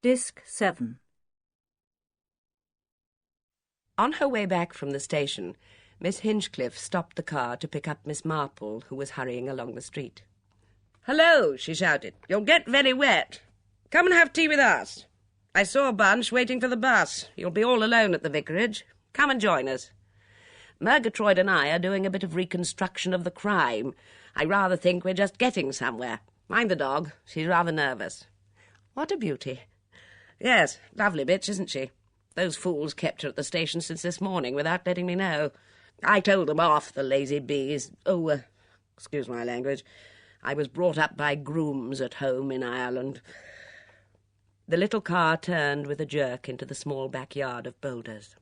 Disc 7. On her way back from the station, Miss Hinchcliffe stopped the car to pick up Miss Marple, who was hurrying along the street. "Hello," she shouted. "You'll get very wet. Come and have tea with us. I saw Bunch waiting for the bus. You'll be all alone at the vicarage. Come and join us. Murgatroyd and I are doing a bit of reconstruction of the crime. I rather think we're just getting somewhere. Mind the dog. She's rather nervous." "What a beauty." "Yes, lovely bitch, isn't she? Those fools kept her at the station since this morning without letting me know. I told them off, the lazy bees. Excuse my language. I was brought up by grooms at home in Ireland." The little car turned with a jerk into the small backyard of boulders.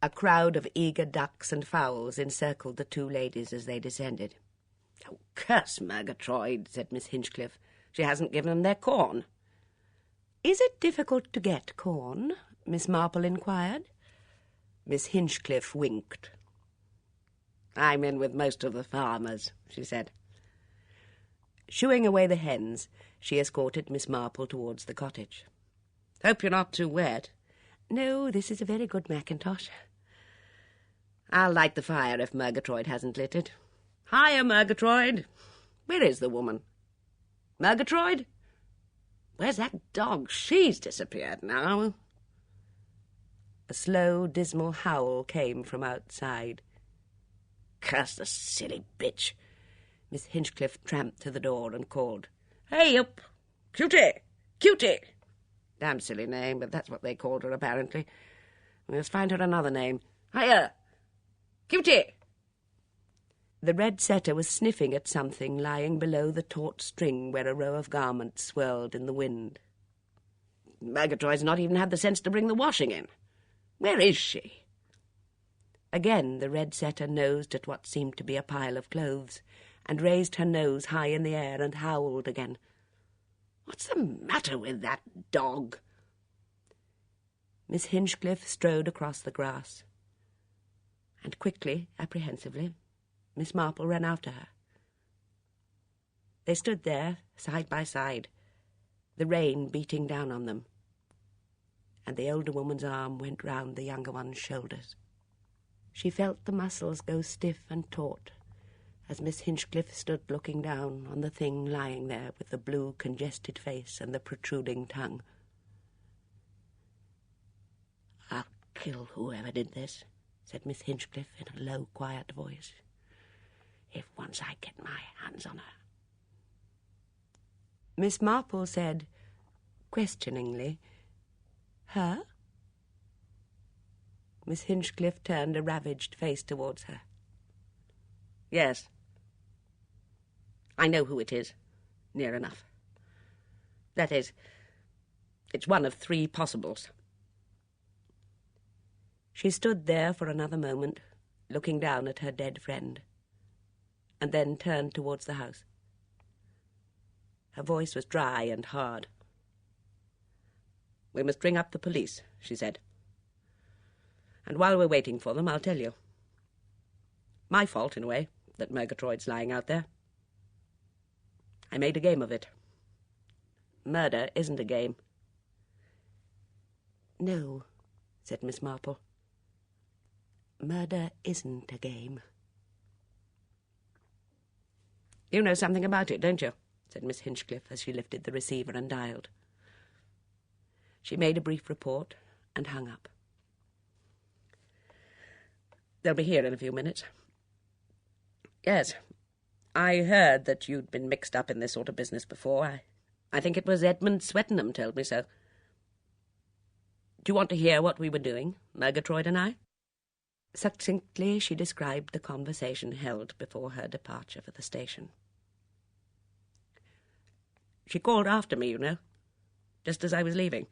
A crowd of eager ducks and fowls encircled the two ladies as they descended. "Oh, curse Murgatroyd," said Miss Hinchcliffe. "She hasn't given them their corn." "Is it difficult to get corn?" Miss Marple inquired. Miss Hinchcliffe winked. "I'm in with most of the farmers," she said. Shooing away the hens, she escorted Miss Marple towards the cottage. "Hope you're not too wet." "No, this is a very good mackintosh." "I'll light the fire if Murgatroyd hasn't lit it. Hiya, Murgatroyd. Where is the woman? Murgatroyd? Where's that dog? She's disappeared now." A slow, dismal howl came from outside. "Curse the silly bitch." Miss Hinchcliffe tramped to the door and called, "Hey up! Cutie! Cutie!" Damn silly name, but that's what they called her, apparently. We must find her another name. Hiya! Cutie! The red setter was sniffing at something lying below the taut string where a row of garments swirled in the wind. "Murgatroyd's not even had the sense to bring the washing in. Where is she?" Again the red setter nosed at what seemed to be a pile of clothes, and raised her nose high in the air and howled again. "What's the matter with that dog?" Miss Hinchcliffe strode across the grass, and quickly, apprehensively, Miss Marple ran after her. They stood there, side by side, the rain beating down on them, and the older woman's arm went round the younger one's shoulders. She felt the muscles go stiff and taut as Miss Hinchcliffe stood looking down on the thing lying there with the blue, congested face and the protruding tongue. "I'll kill whoever did this," said Miss Hinchcliffe in a low, quiet voice, "if once I get my hands on her." Miss Marple said, questioningly, "Her?" Miss Hinchcliffe turned a ravaged face towards her. "Yes. I know who it is, near enough. That is, it's one of 3 possibles." She stood there for another moment, looking down at her dead friend, and then turned towards the house. Her voice was dry and hard. "We must ring up the police," she said. "And while we're waiting for them, I'll tell you. My fault, in a way, that Murgatroyd's lying out there. I made a game of it. Murder isn't a game." "No," said Miss Marple. "Murder isn't a game." "You know something about it, don't you?" said Miss Hinchcliffe as she lifted the receiver and dialed. She made a brief report and hung up. "They'll be here in a few minutes." "Yes, I heard that you'd been mixed up in this sort of business before. I think it was Edmund Swettenham told me so. Do you want to hear what we were doing, Murgatroyd and I?" Succinctly she described the conversation held before her departure for the station. "She called after me, you know, just as I was leaving.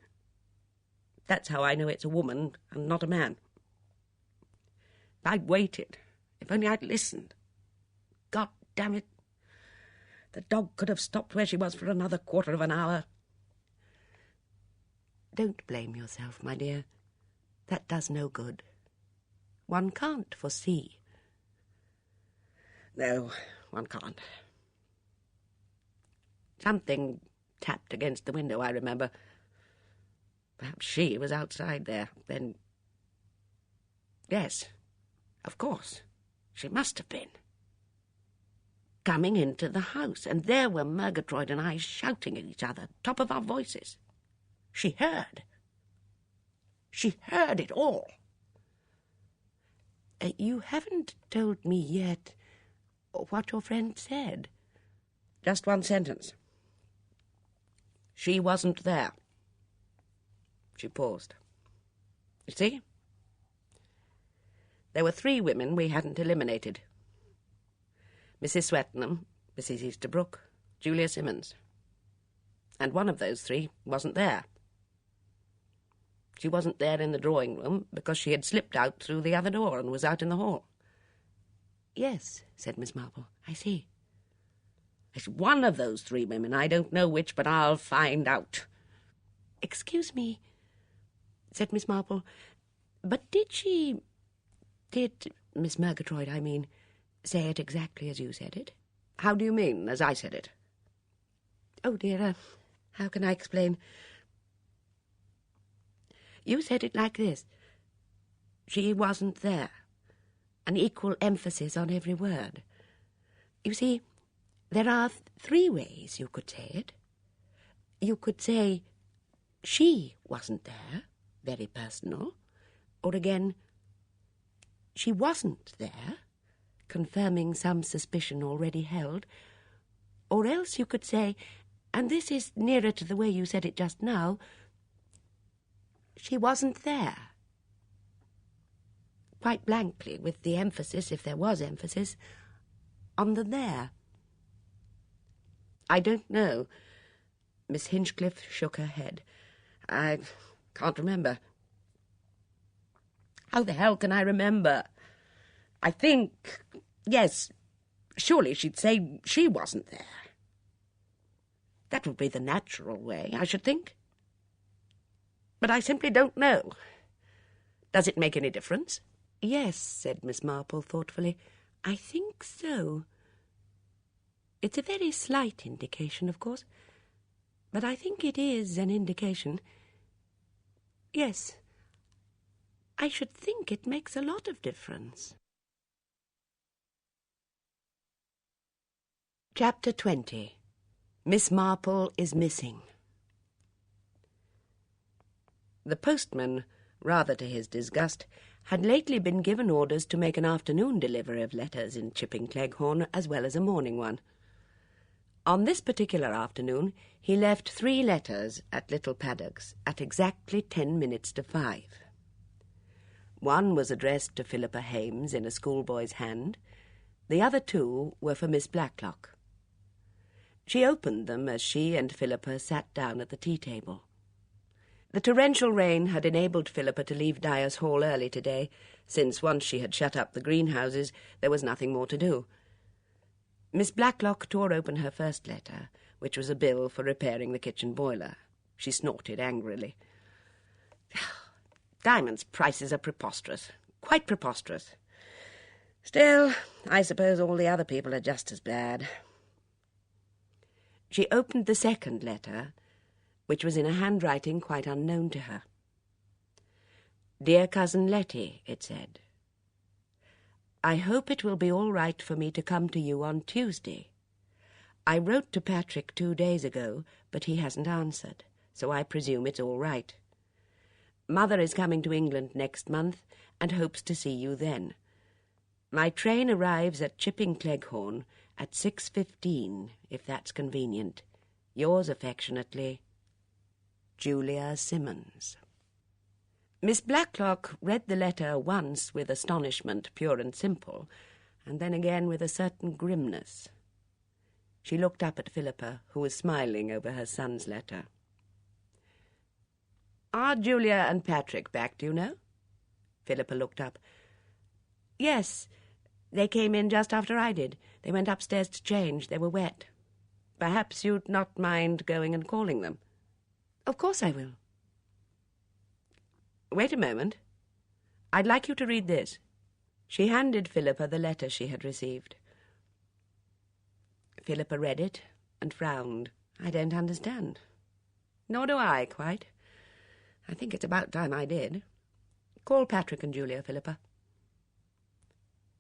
That's how I know it's a woman and not a man. If I'd waited, if only I'd listened. God damn it, the dog could have stopped where she was for another quarter of an hour." "Don't blame yourself, my dear. That does no good. One can't foresee." "No, one can't. Something tapped against the window, I remember. Perhaps she was outside there, then... Yes, of course, she must have been. Coming into the house, and there were Murgatroyd and I shouting at each other, top of our voices. She heard. She heard it all. You haven't told me yet what your friend said. Just one sentence. She wasn't there. She paused. You see? There were 3 women we hadn't eliminated. Mrs. Swettenham, Mrs. Easterbrook, Julia Simmons. And one of those 3 wasn't there. She wasn't there in the drawing room because she had slipped out through the other door and was out in the hall. Yes, said Miss Marple, I see. It's one of those 3 women. I don't know which, but I'll find out. Excuse me, said Miss Marple, but did Miss Murgatroyd, I mean, say it exactly as you said it? How do you mean, as I said it? Oh, dear, how can I explain? You said it like this. She wasn't there. An equal emphasis on every word. You see, there are 3 ways you could say it. You could say, she wasn't there, very personal. Or again, she wasn't there, confirming some suspicion already held. Or else you could say, and this is nearer to the way you said it just now, she wasn't there. Quite blankly, with the emphasis, if there was emphasis, on the there. I don't know. Miss Hinchcliffe shook her head. I can't remember. How the hell can I remember? I think, yes, surely she'd say she wasn't there. That would be the natural way, I should think. But I simply don't know. Does it make any difference? Yes, said Miss Marple thoughtfully. I think so. It's a very slight indication, of course, but I think it is an indication. Yes, I should think it makes a lot of difference. Chapter 20. Miss Marple is missing. The postman, rather to his disgust, had lately been given orders to make an afternoon delivery of letters in Chipping Cleghorn as well as a morning one. On this particular afternoon he left 3 letters at Little Paddocks at exactly 10 minutes to 5. One was addressed to Philippa Hames in a schoolboy's hand. The other 2 were for Miss Blacklock. She opened them as she and Philippa sat down at the tea-table. The torrential rain had enabled Philippa to leave Dyer's Hall early today, since once she had shut up the greenhouses, there was nothing more to do. Miss Blacklock tore open her first letter, which was a bill for repairing the kitchen boiler. She snorted angrily. Diamond's prices are preposterous, quite preposterous. Still, I suppose all the other people are just as bad. She opened the second letter, which was in a handwriting quite unknown to her. Dear Cousin Letty, it said, I hope it will be all right for me to come to you on Tuesday. I wrote to Patrick 2 days ago, but he hasn't answered, so I presume it's all right. Mother is coming to England next month and hopes to see you then. My train arrives at Chipping Cleghorn at 6:15, if that's convenient. Yours affectionately, Julia Simmons. Miss Blacklock read the letter once with astonishment pure and simple, and then again with a certain grimness. She looked up at Philippa, who was smiling over her son's letter. Are Julia and Patrick back, do you know? Philippa looked up. Yes, they came in just after I did. They went upstairs to change. They were wet. Perhaps you'd not mind going and calling them. Of course I will. Wait a moment. I'd like you to read this. She handed Philippa the letter she had received. Philippa read it and frowned, I don't understand. Nor do I, quite. I think it's about time I did. Call Patrick and Julia, Philippa.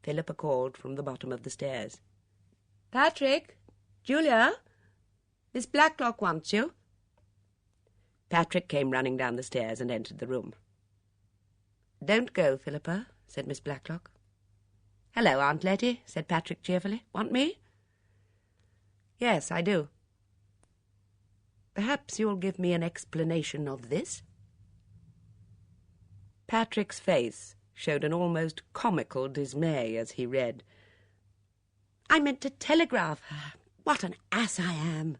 Philippa called from the bottom of the stairs. Patrick! Julia! Miss Blacklock wants you. Patrick came running down the stairs and entered the room. Don't go, Philippa, said Miss Blacklock. Hello, Aunt Letty, said Patrick cheerfully. Want me? Yes, I do. Perhaps you'll give me an explanation of this? Patrick's face showed an almost comical dismay as he read. I meant to telegraph her. What an ass I am.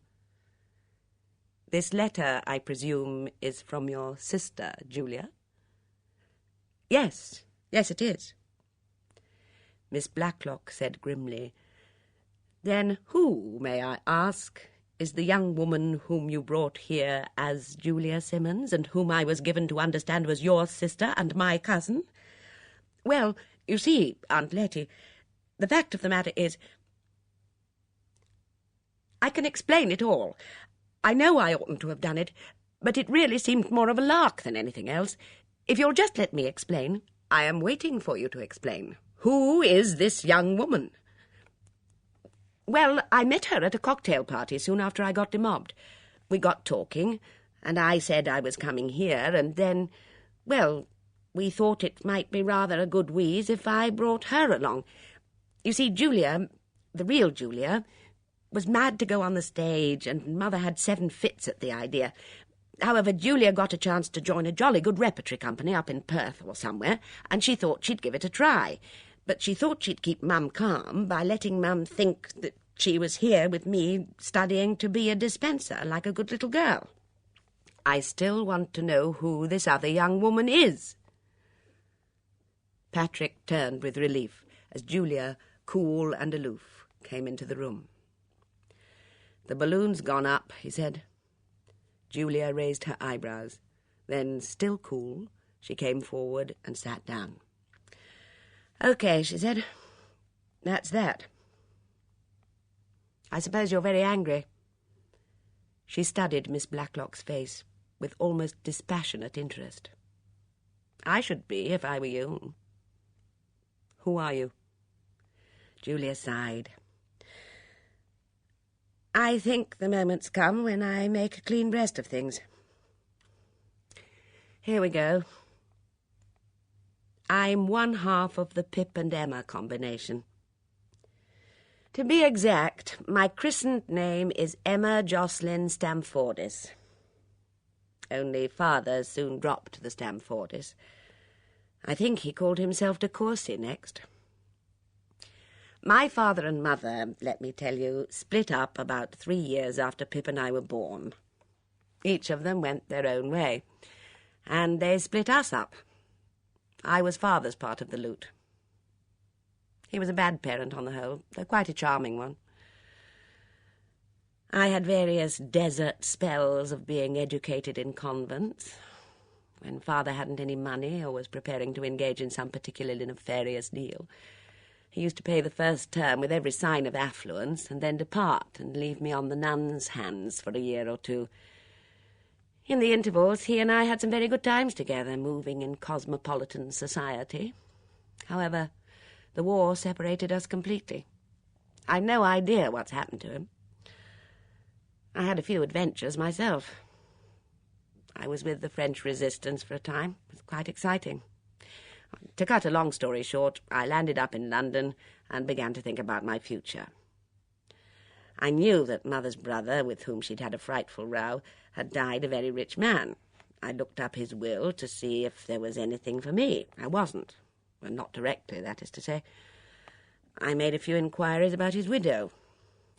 This letter, I presume, is from your sister, Julia? Yes, it is. Miss Blacklock said grimly, Then who, may I ask, is the young woman whom you brought here as Julia Simmons, and whom I was given to understand was your sister and my cousin? Well, you see, Aunt Letty, the fact of the matter is, I can explain it all. I know I oughtn't to have done it, but it really seemed more of a lark than anything else. If you'll just let me explain. I am waiting for you to explain. Who is this young woman? Well, I met her at a cocktail party soon after I got demobbed. We got talking, and I said I was coming here, and then, well, we thought it might be rather a good wheeze if I brought her along. You see, Julia, the real Julia, was mad to go on the stage, and Mother had 7 fits at the idea. However, Julia got a chance to join a jolly good repertory company up in Perth or somewhere, and she thought she'd give it a try. But she thought she'd keep Mum calm by letting Mum think that she was here with me studying to be a dispenser, like a good little girl. I still want to know who this other young woman is. Patrick turned with relief as Julia, cool and aloof, came into the room. The balloon's gone up, he said. Julia raised her eyebrows. Then, still cool, she came forward and sat down. OK, she said. That's that. I suppose you're very angry. She studied Miss Blacklock's face with almost dispassionate interest. I should be if I were you. Who are you? Julia sighed. I think the moment's come when I make a clean breast of things. Here we go. I'm one half of the Pip and Emma combination. To be exact, my christened name is Emma Jocelyn Stamfordis. Only Father soon dropped the Stamfordis. I think he called himself de Courcy next. My father and mother, let me tell you, split up about 3 years after Pip and I were born. Each of them went their own way, and they split us up. I was Father's part of the loot. He was a bad parent on the whole, though quite a charming one. I had various desert spells of being educated in convents, when Father hadn't any money or was preparing to engage in some particularly nefarious deal. He used to pay the first term with every sign of affluence and then depart and leave me on the nuns' hands for a year or 2. In the intervals, he and I had some very good times together, moving in cosmopolitan society. However, the war separated us completely. I'd no idea what's happened to him. I had a few adventures myself. I was with the French resistance for a time. It was quite exciting. To cut a long story short, I landed up in London and began to think about my future. I knew that Mother's brother, with whom she'd had a frightful row, had died a very rich man. I looked up his will to see if there was anything for me. I wasn't. Well, not directly, that is to say. I made a few inquiries about his widow.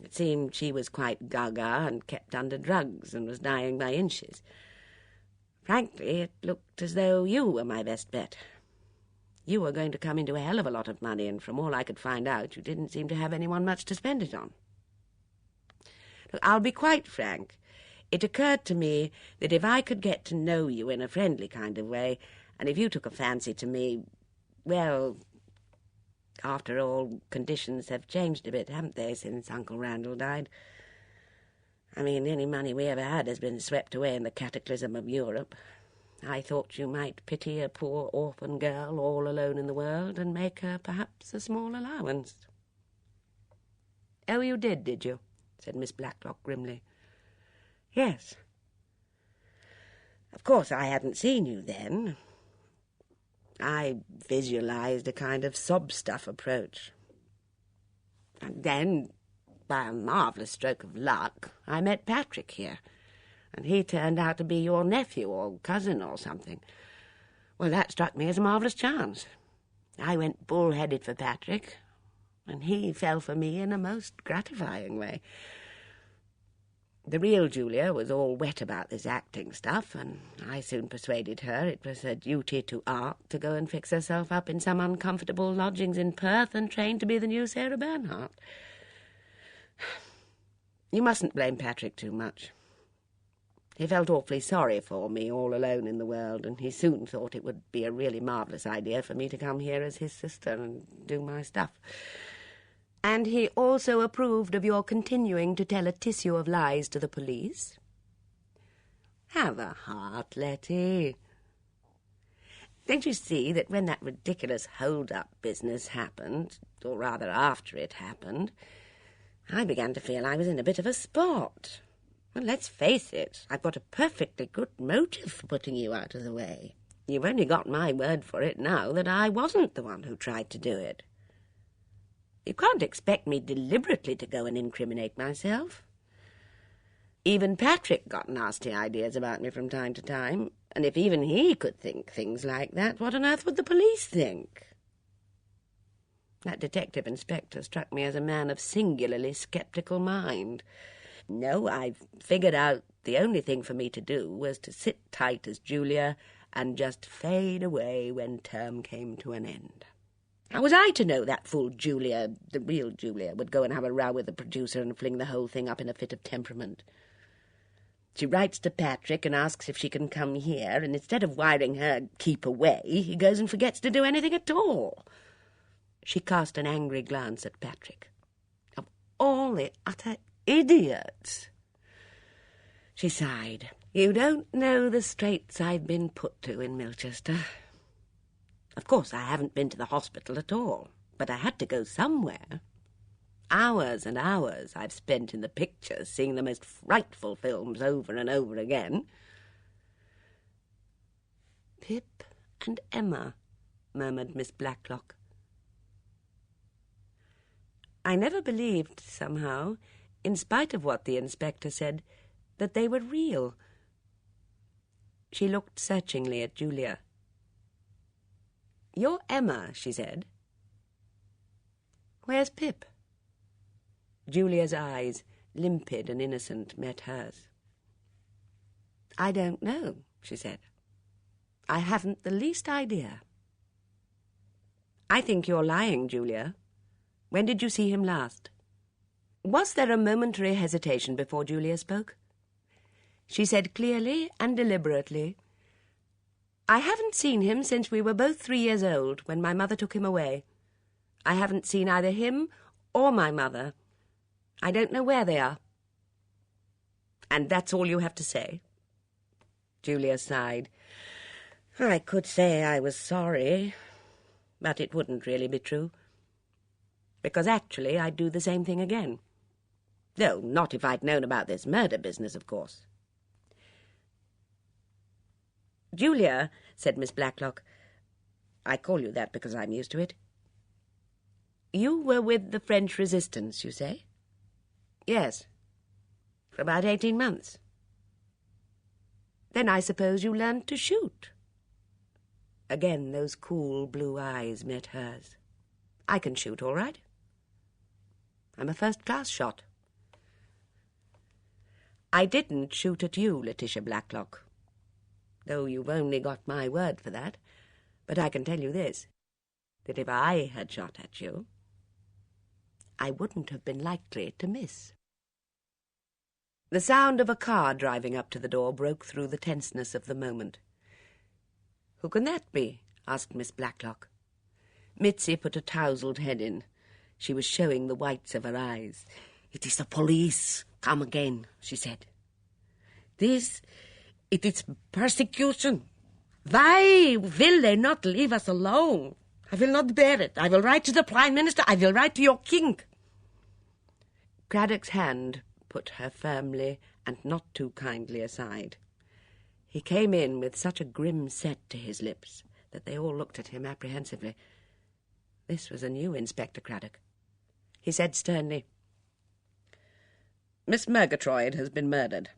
It seemed she was quite gaga and kept under drugs and was dying by inches. Frankly, it looked as though you were my best bet. You were going to come into a hell of a lot of money, and from all I could find out, you didn't seem to have anyone much to spend it on. Look, I'll be quite frank. It occurred to me that if I could get to know you in a friendly kind of way, and if you took a fancy to me, well, after all, conditions have changed a bit, haven't they, since Uncle Randall died? I mean, any money we ever had has been swept away in the cataclysm of Europe. I thought you might pity a poor orphan girl all alone in the world and make her perhaps a small allowance." "Oh, you did you?" said Miss Blacklock grimly. "Yes. Of course I hadn't seen you then. I visualised a kind of sob-stuff approach. And then, by a marvellous stroke of luck, I met Patrick here, and he turned out to be your nephew or cousin or something. Well, that struck me as a marvellous chance. I went bull-headed for Patrick, and he fell for me in a most gratifying way. The real Julia was all wet about this acting stuff, and I soon persuaded her it was her duty to art to go and fix herself up in some uncomfortable lodgings in Perth and train to be the new Sarah Bernhardt. You mustn't blame Patrick too much. He felt awfully sorry for me all alone in the world, and he soon thought it would be a really marvellous idea for me to come here as his sister and do my stuff. And he also approved of your continuing to tell a tissue of lies to the police. Have a heart, Letty. Don't you see that when that ridiculous hold-up business happened, or rather after it happened, I began to feel I was in a bit of a spot. Well, let's face it, I've got a perfectly good motive for putting you out of the way. You've only got my word for it now that I wasn't the one who tried to do it. You can't expect me deliberately to go and incriminate myself. Even Patrick got nasty ideas about me from time to time, and if even he could think things like that, what on earth would the police think? That detective inspector struck me as a man of singularly sceptical mind. No, I've figured out the only thing for me to do was to sit tight as Julia and just fade away when term came to an end. How was I to know that fool Julia, the real Julia, would go and have a row with the producer and fling the whole thing up in a fit of temperament? She writes to Patrick and asks if she can come here, and instead of wiring her, "Keep away," he goes and forgets to do anything at all. She cast an angry glance at Patrick. Of all the utter idiots! She sighed. You don't know the straits I've been put to in Milchester. Of course, I haven't been to the hospital at all, but I had to go somewhere. Hours and hours I've spent in the pictures, seeing the most frightful films over and over again. "Pip and Emma," murmured Miss Blacklock. I never believed, somehow, in spite of what the inspector said, that they were real. She looked searchingly at Julia. "You're Emma," she said. "Where's Pip?" Julia's eyes, limpid and innocent, met hers. "I don't know," she said. "I haven't the least idea." "I think you're lying, Julia. When did you see him last?" Was there a momentary hesitation before Julia spoke? She said clearly and deliberately, "I haven't seen him since we were both 3 years old, when my mother took him away. I haven't seen either him or my mother. I don't know where they are." "And that's all you have to say?" Julia sighed. "I could say I was sorry, but it wouldn't really be true. Because actually I'd do the same thing again. Though not if I'd known about this murder business, of course." "Julia," said Miss Blacklock, "I call you that because I'm used to it. You were with the French resistance, you say?" "Yes, for about 18 months. "Then I suppose you learned to shoot?" Again those cool blue eyes met hers. "I can shoot all right. I'm a first-class shot." "I didn't shoot at you, Letitia Blacklock, though you've only got my word for that. But I can tell you this, that if I had shot at you, I wouldn't have been likely to miss." The sound of a car driving up to the door broke through the tenseness of the moment. "Who can that be?" asked Miss Blacklock. Mitzi put a tousled head in. She was showing the whites of her eyes. "It is the police," Come again, she said. It is persecution. Why will they not leave us alone? I will not bear it. I will write to the Prime Minister. I will write to your king. Craddock's hand put her firmly and not too kindly aside. He came in with such a grim set to his lips that they all looked at him apprehensively. This was a new Inspector Craddock. He said sternly, Miss Murgatroyd has been murdered.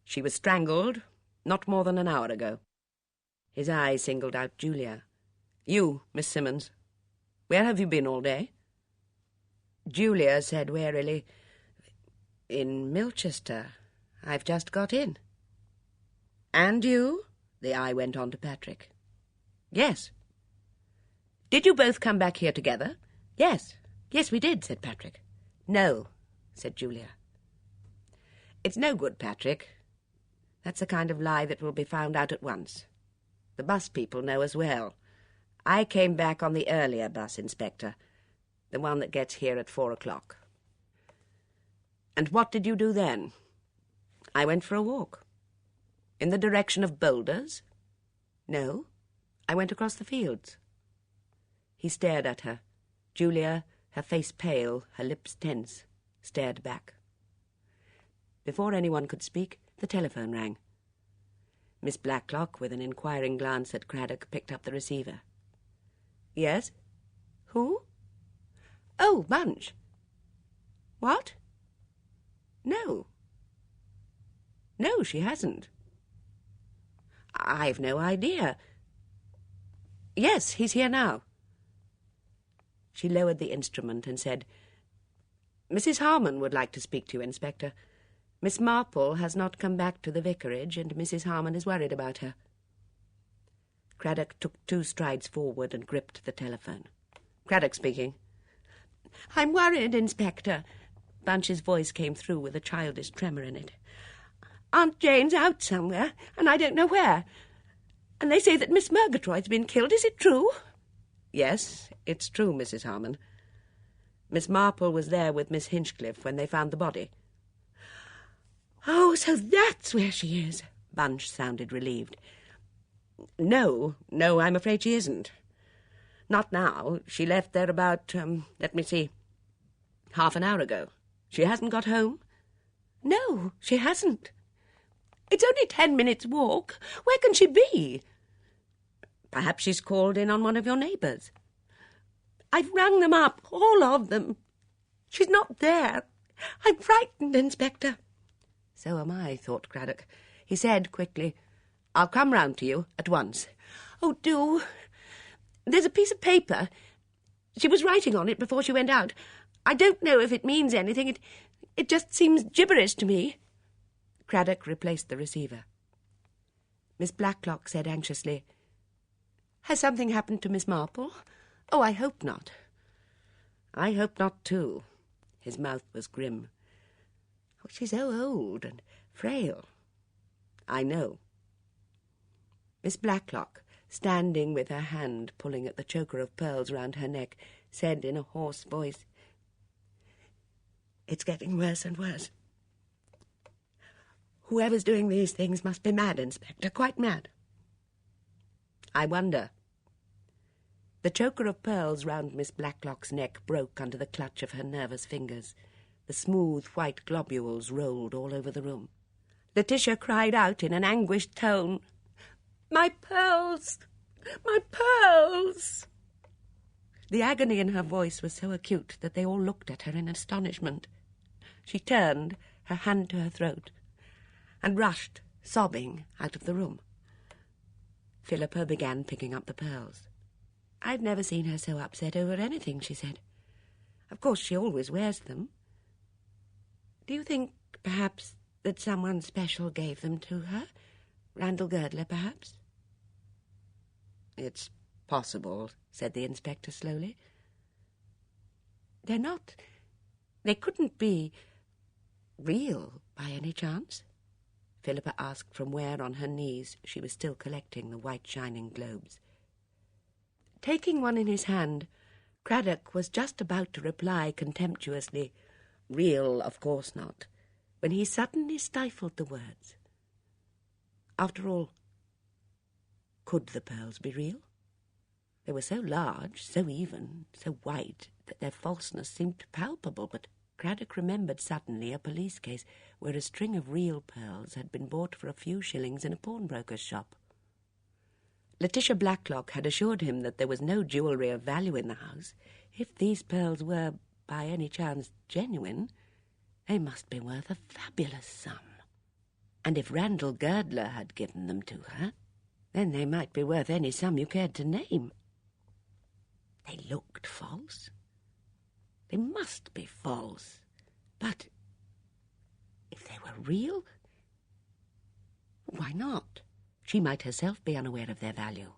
She was strangled not more than an hour ago. His eye singled out Julia. You, Miss Simmons, where have you been all day? Julia said wearily, In Milchester. I've just got in. And you? The eye went on to Patrick. Yes. Did you both come back here together? Yes. Yes, we did, said Patrick. No, said Julia. It's no good, Patrick. That's the kind of lie that will be found out at once. The bus people know as well. I came back on the earlier bus, Inspector, the one that gets here at 4 o'clock. And what did you do then? I went for a walk. In the direction of Boulders? No, I went across the fields. He stared at her. Julia, her face pale, her lips tense, stared back. Before anyone could speak, the telephone rang. Miss Blacklock, with an inquiring glance at Craddock, picked up the receiver. Yes? Who? Oh, Bunch. What? No. No, she hasn't. I've no idea. Yes, he's here now. She lowered the instrument and said, Mrs. Harmon would like to speak to you, Inspector. Miss Marple has not come back to the vicarage, and Mrs. Harmon is worried about her. Craddock took 2 strides forward and gripped the telephone. Craddock speaking. I'm worried, Inspector. Bunch's voice came through with a childish tremor in it. Aunt Jane's out somewhere, and I don't know where. And they say that Miss Murgatroyd's been killed. Is it true? Yes, it's true, Mrs. Harmon. Miss Marple was there with Miss Hinchcliffe when they found the body. Oh, so that's where she is. Bunch sounded relieved. No, I'm afraid she isn't. Not now. She left there about, half an hour ago. She hasn't got home? No, she hasn't. It's only 10 minutes' walk. Where can she be? Perhaps she's called in on one of your neighbours. I've rung them up, all of them. She's not there. I'm frightened, Inspector. So am I, thought Craddock. He said quickly, I'll come round to you at once. Oh, do. There's a piece of paper. She was writing on it before she went out. I don't know if it means anything. It just seems gibberish to me. Craddock replaced the receiver. Miss Blacklock said anxiously, Has something happened to Miss Marple? Oh, I hope not. I hope not, too. His mouth was grim. Oh, she's so old and frail. I know. Miss Blacklock, standing with her hand pulling at the choker of pearls round her neck, said in a hoarse voice, It's getting worse and worse. Whoever's doing these things must be mad, Inspector, quite mad. I wonder. The choker of pearls round Miss Blacklock's neck broke under the clutch of her nervous fingers. The smooth white globules rolled all over the room. Letitia cried out in an anguished tone, My pearls! My pearls! The agony in her voice was so acute that they all looked at her in astonishment. She turned, her hand to her throat, and rushed, sobbing, out of the room. Philippa began picking up the pearls. I've never seen her so upset over anything, she said. Of course, she always wears them. Do you think, perhaps, that someone special gave them to her? Randall Girdler, perhaps? It's possible, said the inspector slowly. They couldn't be real by any chance? Philippa asked from where on her knees she was still collecting the white shining globes. Taking one in his hand, Craddock was just about to reply contemptuously, Real, of course not. when he suddenly stifled the words. After all, could the pearls be real? They were so large, so even, so white, that their falseness seemed palpable, but Craddock remembered suddenly a police case where a string of real pearls had been bought for a few shillings in a pawnbroker's shop. Letitia Blacklock had assured him that there was no jewellery of value in the house. If these pearls were, by any chance, genuine, they must be worth a fabulous sum. And if Randall Girdler had given them to her, then they might be worth any sum you cared to name. They looked false. They must be false. But if they were real, why not? She might herself be unaware of their value.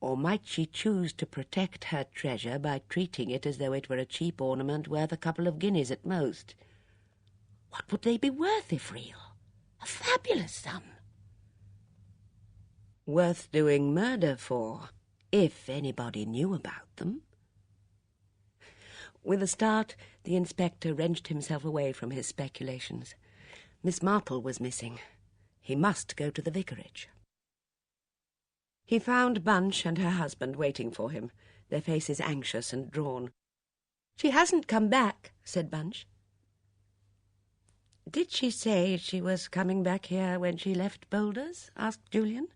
Or might she choose to protect her treasure by treating it as though it were a cheap ornament worth a couple of guineas at most? What would they be worth if real? A fabulous sum. Worth doing murder for, if anybody knew about them. With a start, the inspector wrenched himself away from his speculations. Miss Marple was missing. He must go to the vicarage. He found Bunch and her husband waiting for him, their faces anxious and drawn. "She hasn't come back," said Bunch. "Did she say she was coming back here when she left Boulders?" asked Julian.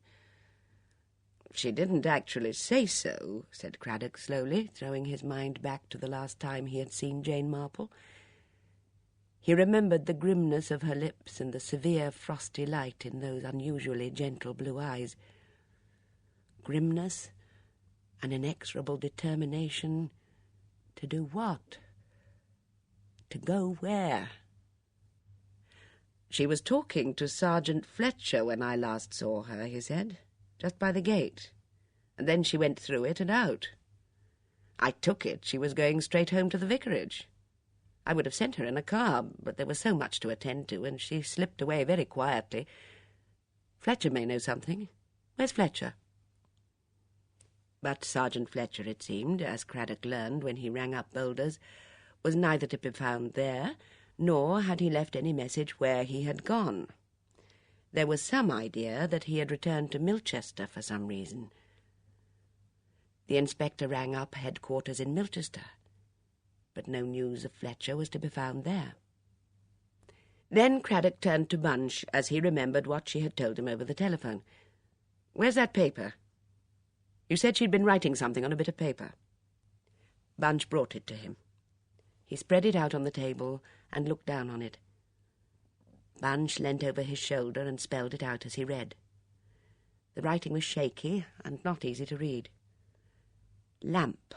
"She didn't actually say so," said Craddock slowly, throwing his mind back to the last time he had seen Jane Marple. He remembered the grimness of her lips and the severe frosty light in those unusually gentle blue eyes. Grimness, an inexorable determination to do what? To go where? "She was talking to Sergeant Fletcher when I last saw her," he said, "just by the gate, and then she went through it and out. I took it she was going straight home to the vicarage. I would have sent her in a car, but there was so much to attend to, and she slipped away very quietly. Fletcher may know something. Where's Fletcher?" But Sergeant Fletcher, it seemed, as Craddock learned when he rang up Boulders, was neither to be found there, nor had he left any message where he had gone. There was some idea that he had returned to Milchester for some reason. The inspector rang up headquarters in Milchester, but no news of Fletcher was to be found there. Then Craddock turned to Bunch as he remembered what she had told him over the telephone. "Where's that paper? You said she'd been writing something on a bit of paper." Bunch brought it to him. He spread it out on the table and looked down on it. Bunch leant over his shoulder and spelled it out as he read. The writing was shaky and not easy to read. Lamp.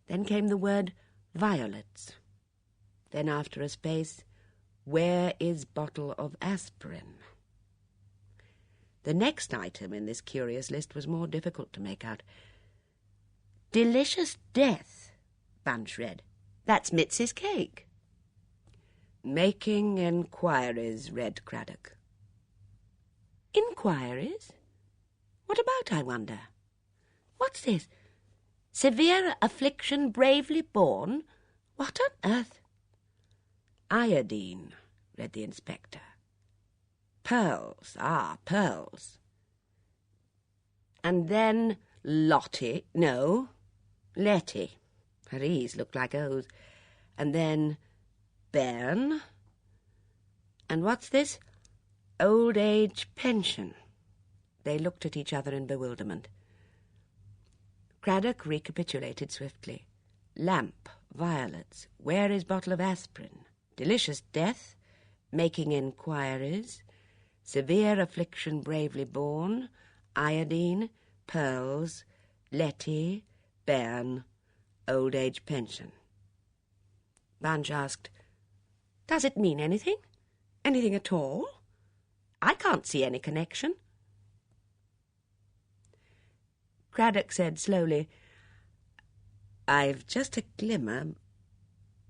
Then came the word violets. Then, after a space, where is bottle of aspirin? The next item in this curious list was more difficult to make out. Delicious death, Bunch read. That's Mitzi's cake. Making inquiries, read Craddock. Inquiries? What about, I wonder? What's this? Severe affliction bravely borne? What on earth? Iodine, read the inspector. Pearls, pearls. And then Letty. Her E's looked like O's. And then Bern. And what's this? Old age pension. They looked at each other in bewilderment. Craddock recapitulated swiftly. Lamp, violets, where is bottle of aspirin? Delicious death, making inquiries, severe affliction bravely borne, iodine, pearls, Letty, Bern, old age pension. Bunch asked, "Does it mean anything? Anything at all? I can't see any connection." Craddock said slowly, "I've just a glimmer,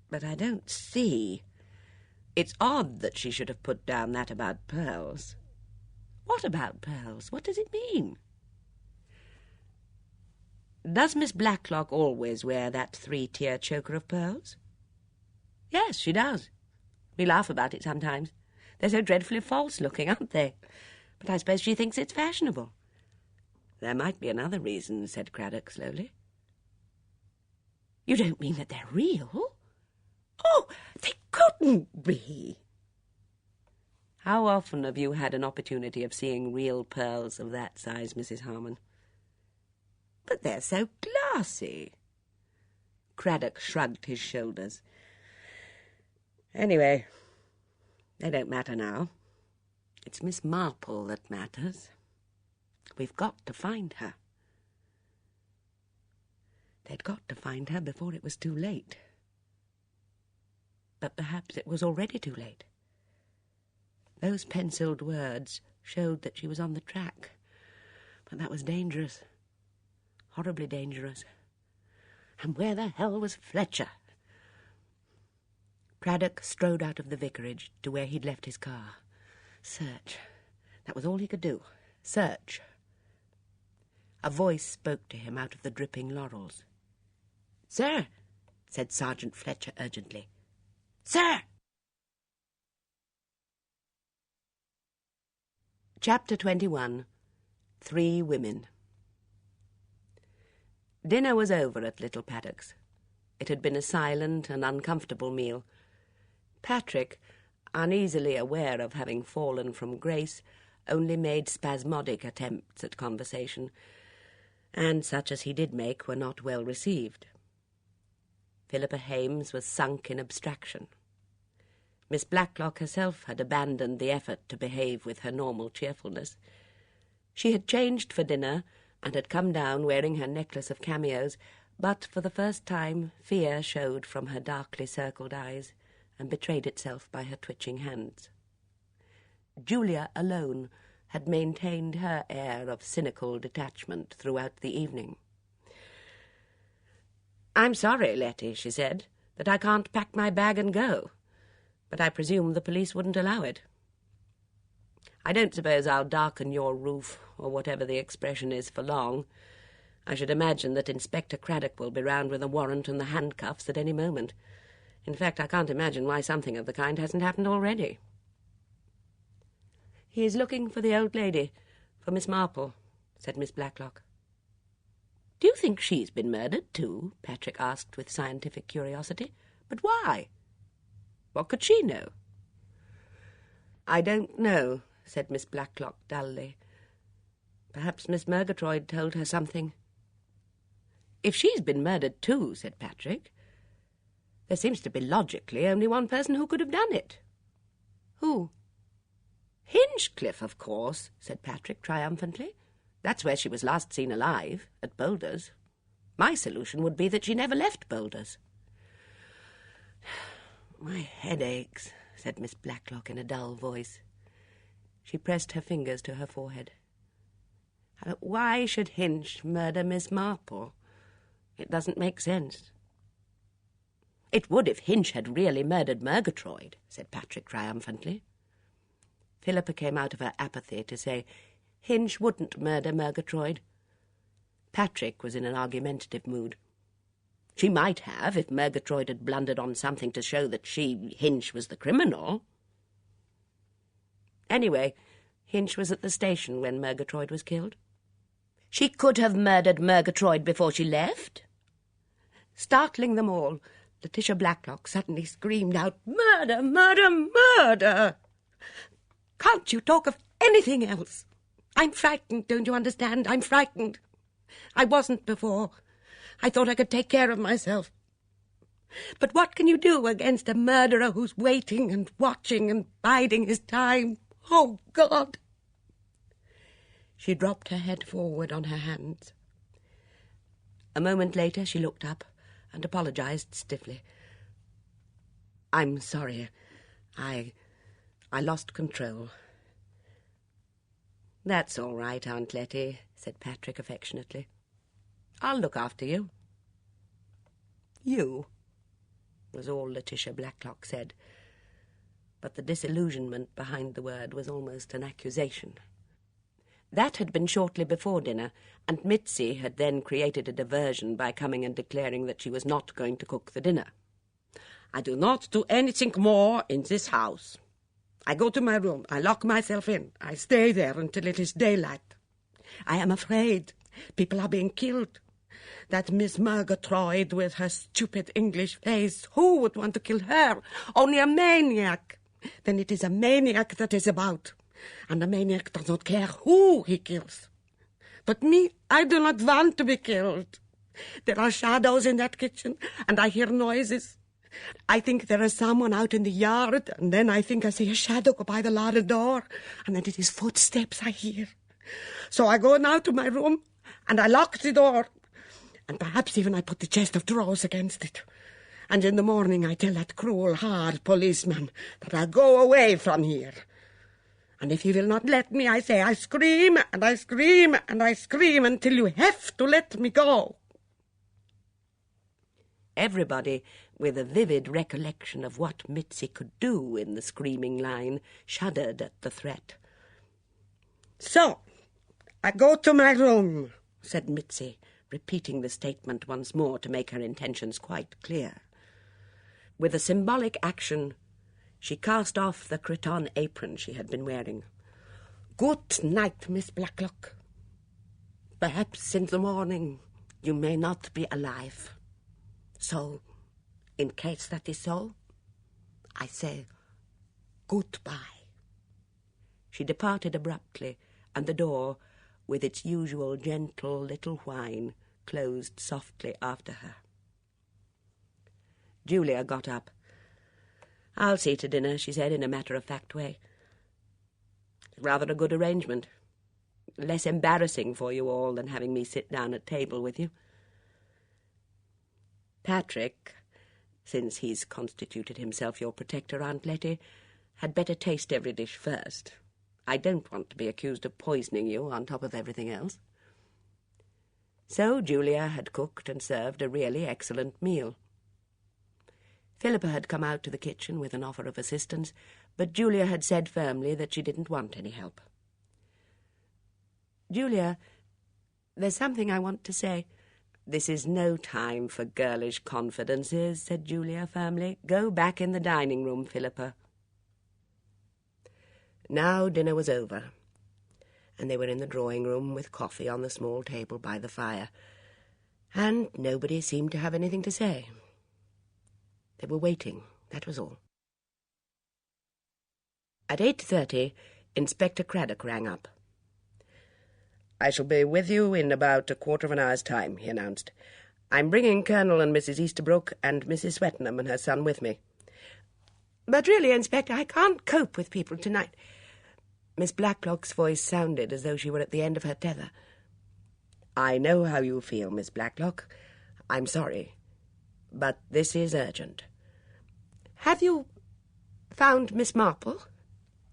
but I don't see. It's odd that she should have put down that about pearls." "What about pearls? What does it mean?" "Does Miss Blacklock always wear that 3-tier choker of pearls?" "Yes, she does. We laugh about it sometimes. They're so dreadfully false-looking, aren't they? But I suppose she thinks it's fashionable. There might be another reason, said Craddock slowly. You don't mean that they're real? Oh, they couldn't be. How often have you had an opportunity of seeing real pearls of that size, Mrs. Harmon? But they're so glassy. Craddock shrugged his shoulders. Anyway, they don't matter now. It's Miss Marple that matters. We've got to find her. They'd got to find her before it was too late. But perhaps it was already too late. Those penciled words showed that she was on the track. But that was dangerous. Horribly dangerous. And where the hell was Fletcher? Craddock strode out of the vicarage to where he'd left his car. Search. That was all he could do. Search. A voice spoke to him out of the dripping laurels. "Sir," said Sergeant Fletcher urgently. "Sir!" Chapter 21. 3 Women. Dinner was over at Little Paddocks. It had been a silent and uncomfortable meal. Patrick, uneasily aware of having fallen from grace, only made spasmodic attempts at conversation, and such as he did make were not well received. Philippa Hames was sunk in abstraction. Miss Blacklock herself had abandoned the effort to behave with her normal cheerfulness. She had changed for dinner and had come down wearing her necklace of cameos, but for the first time fear showed from her darkly circled eyes and betrayed itself by her twitching hands. Julia alone had maintained her air of cynical detachment throughout the evening. "I'm sorry, Letty," she said, "that I can't pack my bag and go, but I presume the police wouldn't allow it. I don't suppose I'll darken your roof, or whatever the expression is, for long. I should imagine that Inspector Craddock will be round with a warrant and the handcuffs at any moment. In fact, I can't imagine why something of the kind hasn't happened already." "He is looking for the old lady, for Miss Marple," said Miss Blacklock. "Do you think she's been murdered too?" Patrick asked with scientific curiosity. "But why? What could she know?" "I don't know," said Miss Blacklock dully. "Perhaps Miss Murgatroyd told her something." "If she's been murdered too," said Patrick, "there seems to be logically only one person who could have done it." "Who?" "Hinchcliffe, of course," said Patrick triumphantly. "That's where she was last seen alive, at Boulders. My solution would be that she never left Boulders." "My head aches," said Miss Blacklock in a dull voice. She pressed her fingers to her forehead. "Why should Hinch murder Miss Marple? It doesn't make sense." "It would if Hinch had really murdered Murgatroyd," said Patrick triumphantly. Philippa came out of her apathy to say, "Hinch wouldn't murder Murgatroyd." Patrick was in an argumentative mood. "She might have, if Murgatroyd had blundered on something to show that she, Hinch, was the criminal. Anyway, Hinch was at the station when Murgatroyd was killed." "She could have murdered Murgatroyd before she left?" Startling them all, Letitia Blacklock suddenly screamed out, "Murder, murder, murder! Can't you talk of anything else? I'm frightened, don't you understand? I'm frightened. I wasn't before. I thought I could take care of myself. But what can you do against a murderer who's waiting and watching and biding his time? Oh, God!" She dropped her head forward on her hands. A moment later she looked up and apologized stiffly. "I'm sorry. I lost control." "That's all right, Aunt Letty," said Patrick affectionately. "I'll look after you." "You," was all Letitia Blacklock said, but the disillusionment behind the word was almost an accusation. That had been shortly before dinner, and Mitzi had then created a diversion by coming and declaring that she was not going to cook the dinner. I do not do anything more in this house. I go to my room, I lock myself in, I stay there until it is daylight. I am afraid people are being killed. That Miss Murgatroyd with her stupid English face, who would want to kill her? Only a maniac. Then it is a maniac that is about, and a maniac does not care who he kills. But me, I do not want to be killed. There are shadows in that kitchen, and I hear noises. I think there is someone out in the yard, and then I think I see a shadow go by the larder door, and then it is footsteps I hear. So I go now to my room, and I lock the door, and perhaps even I put the chest of drawers against it. And in the morning I tell that cruel, hard policeman that I'll go away from here. And if he will not let me, I say I scream, and I scream, and I scream until you have to let me go. Everybody, with a vivid recollection of what Mitzi could do in the screaming line, shuddered at the threat. So, I go to my room, said Mitzi, repeating the statement once more to make her intentions quite clear. With a symbolic action, she cast off the cretonne apron she had been wearing. Good night, Miss Blacklock. Perhaps in the morning you may not be alive. So, in case that is so, I say goodbye. She departed abruptly, and the door, with its usual gentle little whine, closed softly after her. Julia got up. "I'll see to dinner," she said in a matter-of-fact way. "Rather a good arrangement. Less embarrassing for you all than having me sit down at table with you. Patrick, since he's constituted himself your protector, Aunt Letty, had better taste every dish first. I don't want to be accused of poisoning you on top of everything else." So Julia had cooked and served a really excellent meal. Philippa had come out to the kitchen with an offer of assistance, but Julia had said firmly that she didn't want any help. "Julia, there's something I want to say." "This is no time for girlish confidences," said Julia firmly. "Go back in the dining-room, Philippa." Now dinner was over, and they were in the drawing-room with coffee on the small table by the fire, and nobody seemed to have anything to say. They were waiting, that was all. At 8:30, Inspector Craddock rang up. "I shall be with you in about a quarter of an hour's time," he announced. "I'm bringing Colonel and Mrs. Easterbrook and Mrs. Swettenham and her son with me." "But really, Inspector, I can't cope with people tonight." Miss Blacklock's voice sounded as though she were at the end of her tether. "I know how you feel, Miss Blacklock. I'm sorry. But this is urgent." "Have you found Miss Marple?"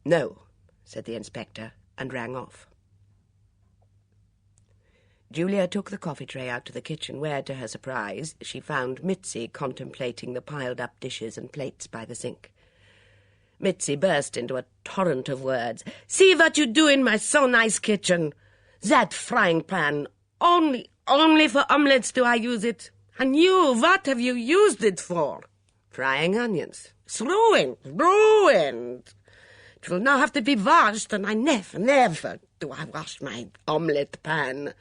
"No," said the inspector, and rang off. Julia took the coffee tray out to the kitchen, where, to her surprise, she found Mitzi contemplating the piled-up dishes and plates by the sink. Mitzi burst into a torrent of words. "See what you do in my so nice kitchen! That frying pan, only for omelettes do I use it. And you, what have you used it for?" "Frying onions." Ruined. It will now have to be washed, and I never do I wash my omelette pan.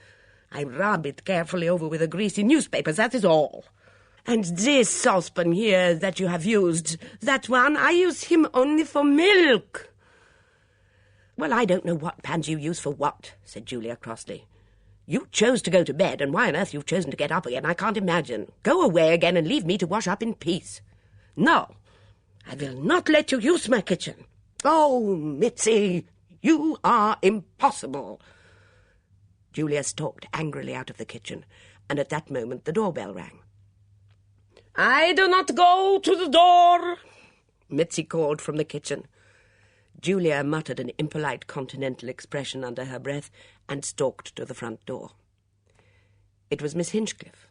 I rub it carefully over with a greasy newspaper, that is all. And this saucepan here that you have used, that one, I use him only for milk." "Well, I don't know what pans you use for what," said Julia crossly. "You chose to go to bed, and why on earth you've chosen to get up again, I can't imagine. Go away again and leave me to wash up in peace." "No, I will not let you use my kitchen." "Oh, Mitzi, you are impossible." Julia stalked angrily out of the kitchen, and at that moment the doorbell rang. "I do not go to the door," Mitzi called from the kitchen. Julia muttered an impolite continental expression under her breath and stalked to the front door. It was Miss Hinchcliffe.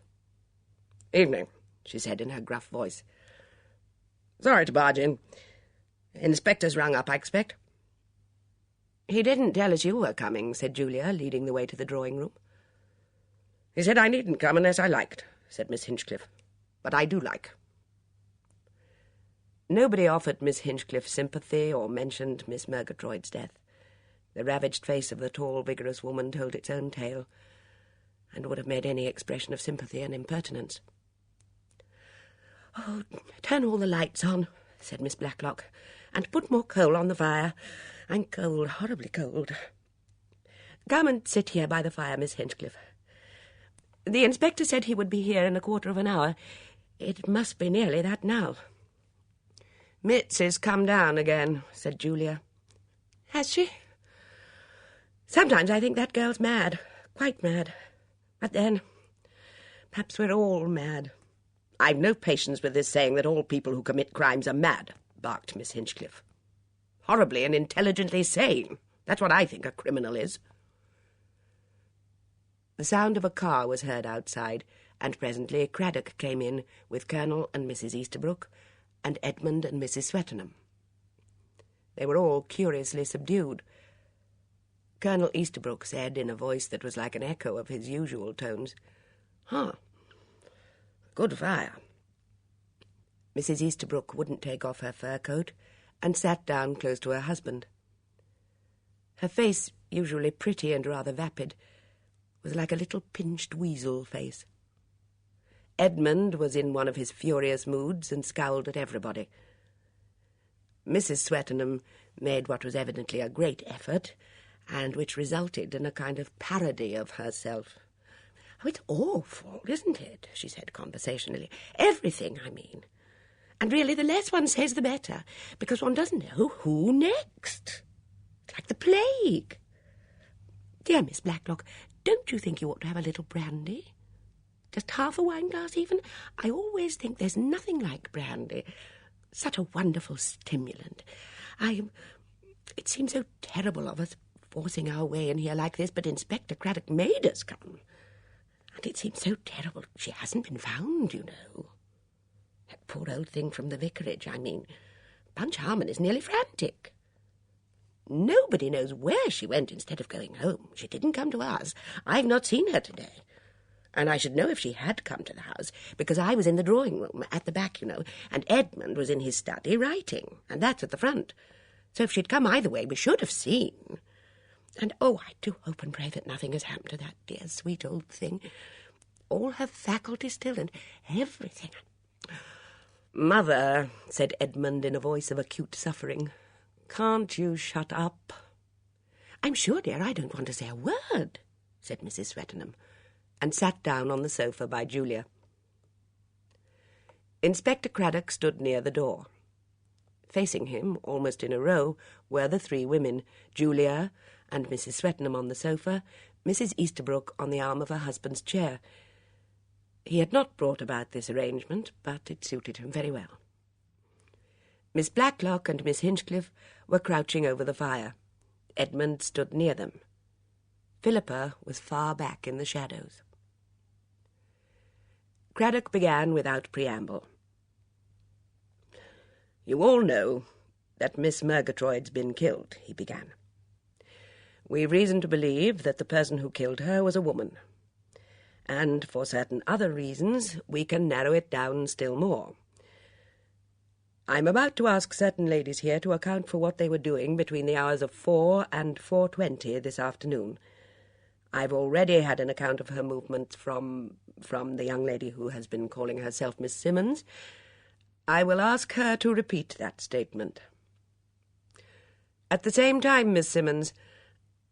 "Evening," she said in her gruff voice. "Sorry to barge in. Inspector's rung up, I expect." "He didn't tell us you were coming," said Julia, leading the way to the drawing-room. "He said I needn't come unless I liked," said Miss Hinchcliffe. "But I do like." Nobody offered Miss Hinchcliffe sympathy or mentioned Miss Murgatroyd's death. The ravaged face of the tall, vigorous woman told its own tale, and would have made any expression of sympathy an impertinence. "Oh, turn all the lights on," said Miss Blacklock, "and put more coal on the fire. I'm cold, horribly cold. Come and sit here by the fire, Miss Hinchcliffe. The inspector said he would be here in a quarter of an hour. It must be nearly that now." "Mitz has come down again," said Julia. "Has she? Sometimes I think that girl's mad, quite mad. But then, perhaps we're all mad." "I've no patience with this saying that all people who commit crimes are mad," barked Miss Hinchcliffe. "Horribly and intelligently sane. That's what I think a criminal is." The sound of a car was heard outside, and presently Craddock came in with Colonel and Mrs. Easterbrook, and Edmund and Mrs. Swettenham. They were all curiously subdued. Colonel Easterbrook said, in a voice that was like an echo of his usual tones, "Good fire." Mrs. Easterbrook wouldn't take off her fur coat, and sat down close to her husband. Her face, usually pretty and rather vapid, was like a little pinched weasel face. Edmund was in one of his furious moods and scowled at everybody. Mrs. Swettenham made what was evidently a great effort, and which resulted in a kind of parody of herself. "Oh, it's awful, isn't it?" she said conversationally. "Everything, I mean. And really, the less one says, the better, because one doesn't know who next. It's like the plague. Dear Miss Blacklock, don't you think you ought to have a little brandy? Just half a wine-glass even? I always think there's nothing like brandy. Such a wonderful stimulant. It seems so terrible of us forcing our way in here like this, but Inspector Craddock made us come. And it seems so terrible she hasn't been found, you know. That poor old thing from the vicarage, I mean. Punch Harmon is nearly frantic. Nobody knows where she went instead of going home. She didn't come to us. I've not seen her today. And I should know if she had come to the house, because I was in the drawing-room, at the back, you know, and Edmund was in his study writing, and that's at the front. So if she'd come either way, we should have seen. And, I do hope and pray that nothing has happened to that dear, sweet old thing. All her faculties still, and everything." "Mother," said Edmund in a voice of acute suffering, "can't you shut up?" "I'm sure, dear, I don't want to say a word," said Mrs. Swettenham, and sat down on the sofa by Julia. Inspector Craddock stood near the door. Facing him, almost in a row, were the three women, Julia and Mrs. Swettenham on the sofa, Mrs. Easterbrook on the arm of her husband's chair. He had not brought about this arrangement, but it suited him very well. Miss Blacklock and Miss Hinchcliffe were crouching over the fire. Edmund stood near them. Philippa was far back in the shadows. Craddock began without preamble. "You all know that Miss Murgatroyd's been killed," he began. "We've reason to believe that the person who killed her was a woman. And for certain other reasons, we can narrow it down still more. I'm about to ask certain ladies here to account for what they were doing between the hours of 4 and 4:20 this afternoon. I've already had an account of her movements from the young lady who has been calling herself Miss Simmons. I will ask her to repeat that statement. At the same time, Miss Simmons,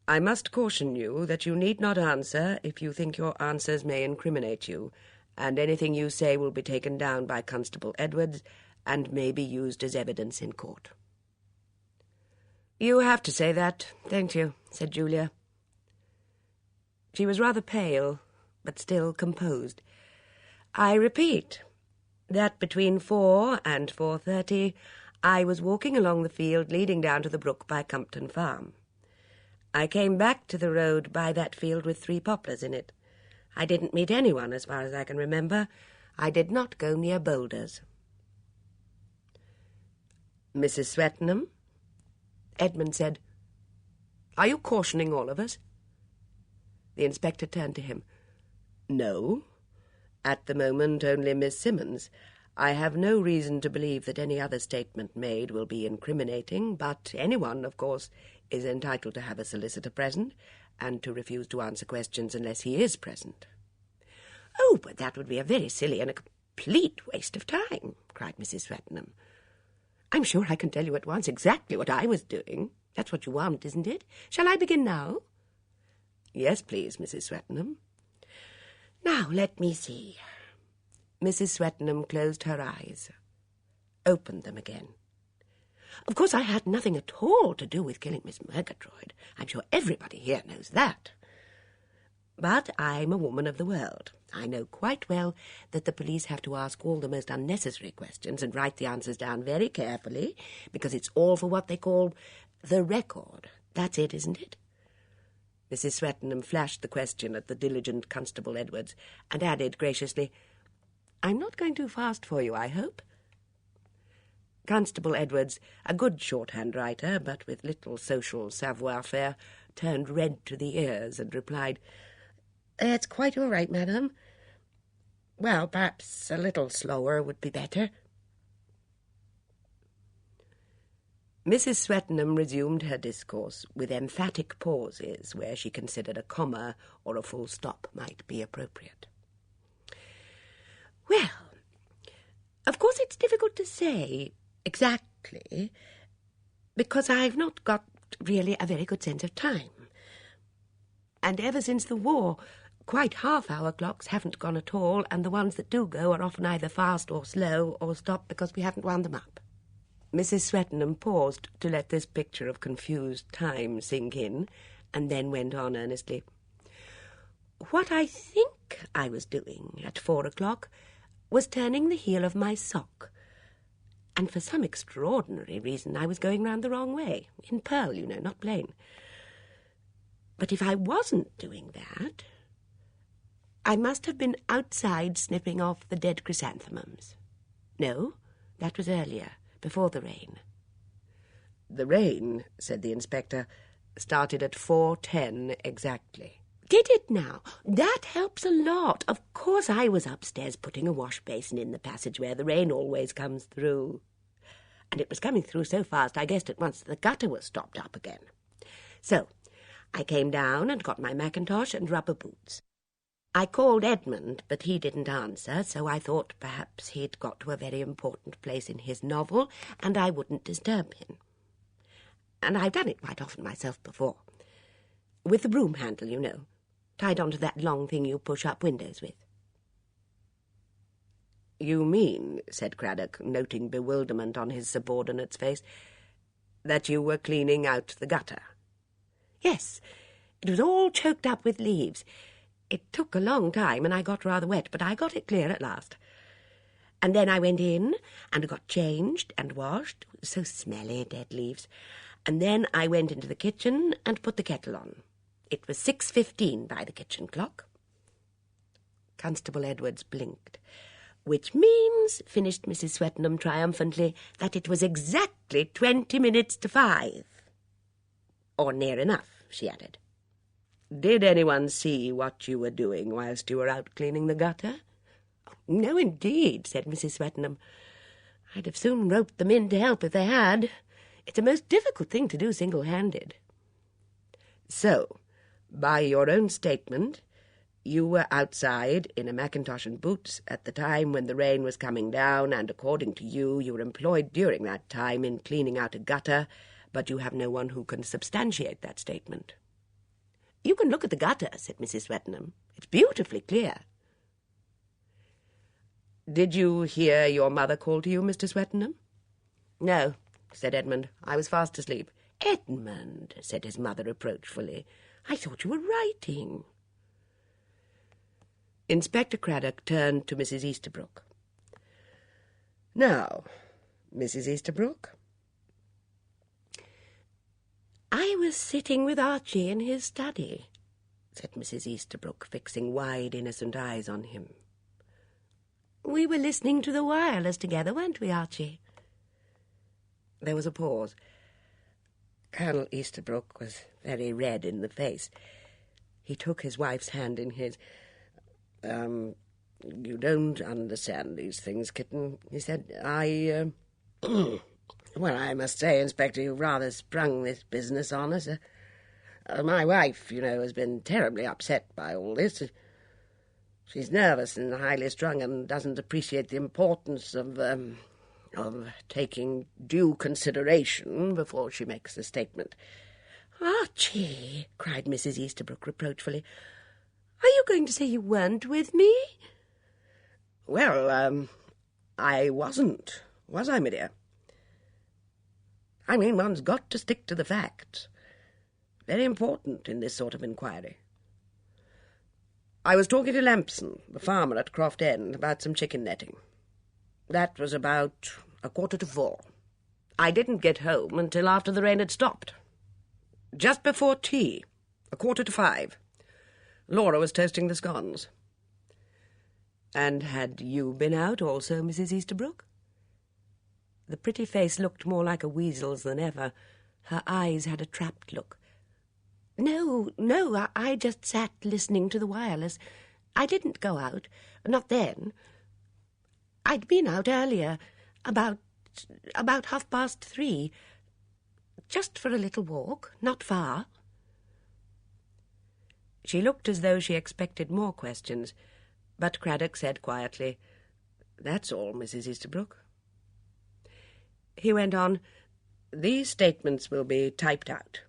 I must caution you that you need not answer if you think your answers may incriminate you, and anything you say will be taken down by Constable Edwards and may be used as evidence in court." "You have to say that, don't you?" said Julia. She was rather pale, but still composed. "I repeat that between 4 and 4:30 I was walking along the field leading down to the brook by Compton Farm. I came back to the road by that field with 3 poplars in it. I didn't meet anyone, as far as I can remember. I did not go near boulders." "Mrs. Swettenham?" Edmund said, "Are you cautioning all of us?" The inspector turned to him. "No. At the moment only Miss Simmons. I have no reason to believe that any other statement made will be incriminating, but anyone, of course, is entitled to have a solicitor present and to refuse to answer questions unless he is present." "Oh, but that would be a very silly and a complete waste of time," cried Mrs. Swettenham. "I'm sure I can tell you at once exactly what I was doing. That's what you want, isn't it? Shall I begin now?" "Yes, please, Mrs. Swettenham." "Now, let me see." Mrs. Swettenham closed her eyes, opened them again. "Of course I had nothing at all to do with killing Miss Murgatroyd. I'm sure everybody here knows that. But I'm a woman of the world. I know quite well that the police have to ask all the most unnecessary questions and write the answers down very carefully, because it's all for what they call the record. That's it, isn't it?" Mrs. Swettenham flashed the question at the diligent Constable Edwards and added graciously, "I'm not going too fast for you, I hope?" Constable Edwards, a good shorthand writer, but with little social savoir-faire, turned red to the ears and replied, "It's quite all right, madam. Well, perhaps a little slower would be better." Mrs. Swettenham resumed her discourse with emphatic pauses where she considered a comma or a full stop might be appropriate. "Well, of course it's difficult to say exactly, because I've not got really a very good sense of time. And ever since the war, quite half-hour clocks haven't gone at all, and the ones that do go are often either fast or slow or stop because we haven't wound them up." Mrs. Swettenham paused to let this picture of confused time sink in, and then went on earnestly. "What I think I was doing at 4:00 was turning the heel of my sock, and for some extraordinary reason I was going round the wrong way, in pearl, you know, not plain. But if I wasn't doing that, I must have been outside snipping off the dead chrysanthemums. No, that was earlier, before the rain." "The rain," said the inspector, "started at 4:10 exactly." "Did it now? That helps a lot. Of course I was upstairs putting a wash basin in the passage where the rain always comes through. And it was coming through so fast I guessed at once that the gutter was stopped up again. So I came down and got my mackintosh and rubber boots. I called Edmund, but he didn't answer, so I thought perhaps he'd got to a very important place in his novel, and I wouldn't disturb him. And I've done it quite often myself before. With the broom handle, you know, tied onto that long thing you push up windows with." "You mean," said Craddock, noting bewilderment on his subordinate's face, "that you were cleaning out the gutter?" "Yes, it was all choked up with leaves. It took a long time, and I got rather wet, but I got it clear at last. And then I went in and got changed and washed. It was so smelly, dead leaves. And then I went into the kitchen and put the kettle on. It was 6:15 by the kitchen clock." Constable Edwards blinked. "Which means," finished Mrs. Swettenham triumphantly, "that it was exactly 20 minutes to 5. Or near enough," she added. "Did anyone see what you were doing whilst you were out cleaning the gutter?" "No, indeed," said Mrs. Swettenham. "I'd have soon roped them in to help if they had. It's a most difficult thing to do single-handed." "So, by your own statement, you were outside in a mackintosh and boots at the time when the rain was coming down, and according to you, you were employed during that time in cleaning out a gutter, but you have no one who can substantiate that statement." "You can look at the gutter," said Mrs. Swettenham. "It's beautifully clear." "Did you hear your mother call to you, Mr. Swettenham?" "No," said Edmund. "I was fast asleep." "Edmund," said his mother reproachfully, "I thought you were writing." Inspector Craddock turned to Mrs. Easterbrook. "Now, Mrs. Easterbrook?" "I was sitting with Archie in his study," said Mrs. Easterbrook, fixing wide, innocent eyes on him. "We were listening to the wireless together, weren't we, Archie?" There was a pause. Colonel Easterbrook was very red in the face. He took his wife's hand in his. You don't understand these things, kitten, he said. Well, I must say, Inspector, you've rather sprung this business on us. My wife, you know, has been terribly upset by all this. She's nervous and highly strung and doesn't appreciate the importance of taking due consideration before she makes a statement. Archie, cried Mrs. Easterbrook reproachfully, are you going to say you weren't with me? Well, I wasn't, was I, my dear? I mean, one's got to stick to the facts. Very important in this sort of inquiry. I was talking to Lampson, the farmer at Croft End, about some chicken netting. That was about 4:45. I didn't get home until after the rain had stopped. Just before tea, 4:45. Laura was toasting the scones. And had you been out also, Mrs. Easterbrook? The pretty face looked more like a weasel's than ever. Her eyes had a trapped look. No, I just sat listening to the wireless. I didn't go out, not then. I'd been out earlier, about 3:30, just for a little walk, not far. She looked as though she expected more questions, but Craddock said quietly, "That's all, Mrs. Easterbrook." He went on, "These statements will be typed out.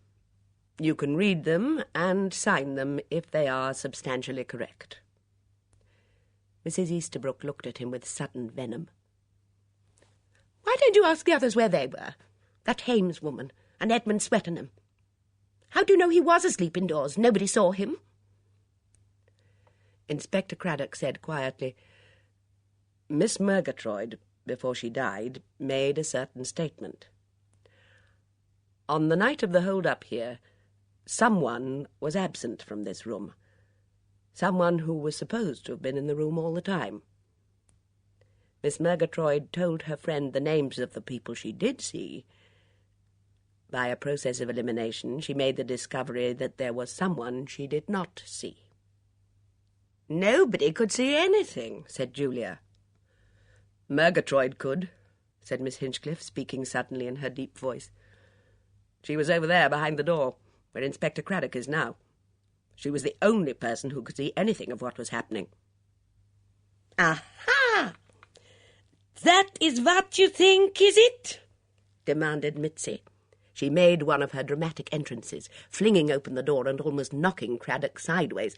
You can read them and sign them if they are substantially correct." Mrs. Easterbrook looked at him with sudden venom. "Why don't you ask the others where they were? That Hames woman and Edmund Swettenham. How do you know he was asleep indoors? Nobody saw him." Inspector Craddock said quietly, "Miss Murgatroyd, before she died, made a certain statement. On the night of the hold-up here, someone was absent from this room. Someone who was supposed to have been in the room all the time. Miss Murgatroyd told her friend the names of the people she did see. By a process of elimination, she made the discovery that there was someone she did not see." "Nobody could see anything," said Julia. "Murgatroyd could," said Miss Hinchcliffe, speaking suddenly in her deep voice. "She was over there behind the door, where Inspector Craddock is now. She was the only person who could see anything of what was happening." "Aha! That is what you think, is it?" demanded Mitzi. She made one of her dramatic entrances, flinging open the door and almost knocking Craddock sideways.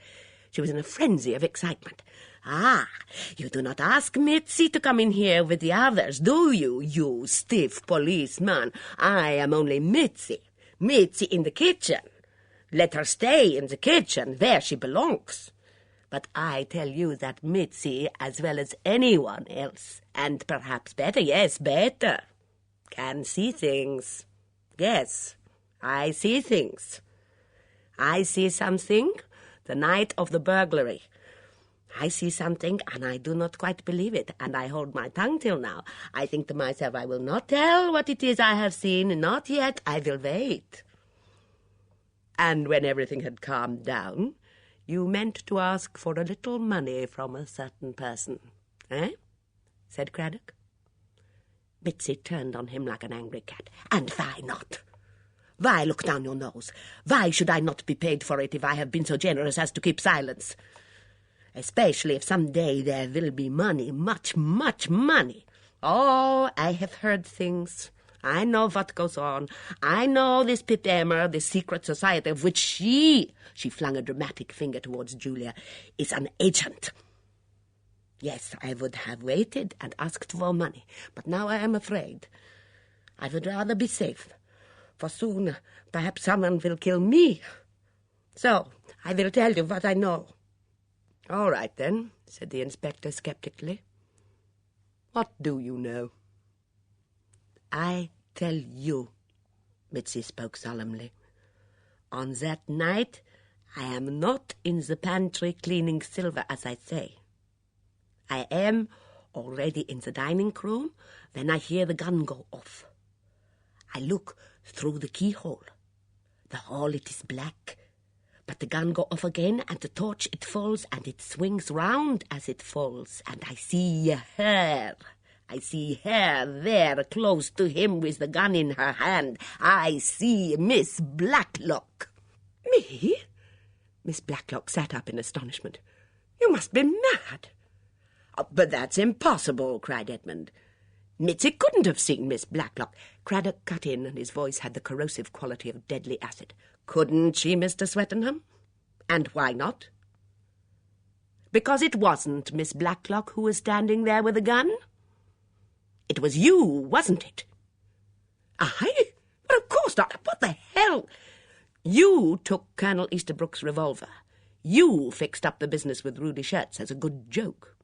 She was in a frenzy of excitement. "Ah, you do not ask Mitzi to come in here with the others, do you, you stiff policeman? I am only Mitzi. Mitzi in the kitchen. Let her stay in the kitchen, where she belongs. But I tell you that Mitzi, as well as anyone else, and perhaps better, yes, better, can see things. Yes, I see things. I see something the night of the burglary. I see something, and I do not quite believe it, and I hold my tongue till now. I think to myself, I will not tell what it is I have seen, not yet, I will wait." "And when everything had calmed down, you meant to ask for a little money from a certain person, eh?" said Craddock. Mitzi turned on him like an angry cat. "And why not? Why look down your nose? Why should I not be paid for it if I have been so generous as to keep silence? Especially if some day there will be money, much, much money. Oh, I have heard things. I know what goes on. I know this Pip Emmer, this secret society of which she flung a dramatic finger towards Julia, is an agent. Yes, I would have waited and asked for money, but now I am afraid. I would rather be safe, for soon perhaps someone will kill me. So I will tell you what I know." "All right, then," said the inspector sceptically. "What do you know?" "I tell you," Mitzi spoke solemnly. "On that night I am not in the pantry cleaning silver, as I say. I am already in the dining room when I hear the gun go off. I look through the keyhole. The hall, it is black, But the gun go off again, and the torch it falls, and it swings round as it falls, and I see her. I see her there, close to him with the gun in her hand. I see Miss Blacklock. Me? Miss Blacklock sat up in astonishment. You must be mad. Oh, but that's impossible, cried Edmund. Mitzi couldn't have seen Miss Blacklock. Craddock cut in, and his voice had the corrosive quality of deadly acid. Couldn't she, Mr. Swettenham? And why not? Because it wasn't Miss Blacklock who was standing there with a gun? It was you, wasn't it? I? But of course not. What the hell? You took Colonel Easterbrook's revolver. You fixed up the business with Rudy Shirts as a good joke.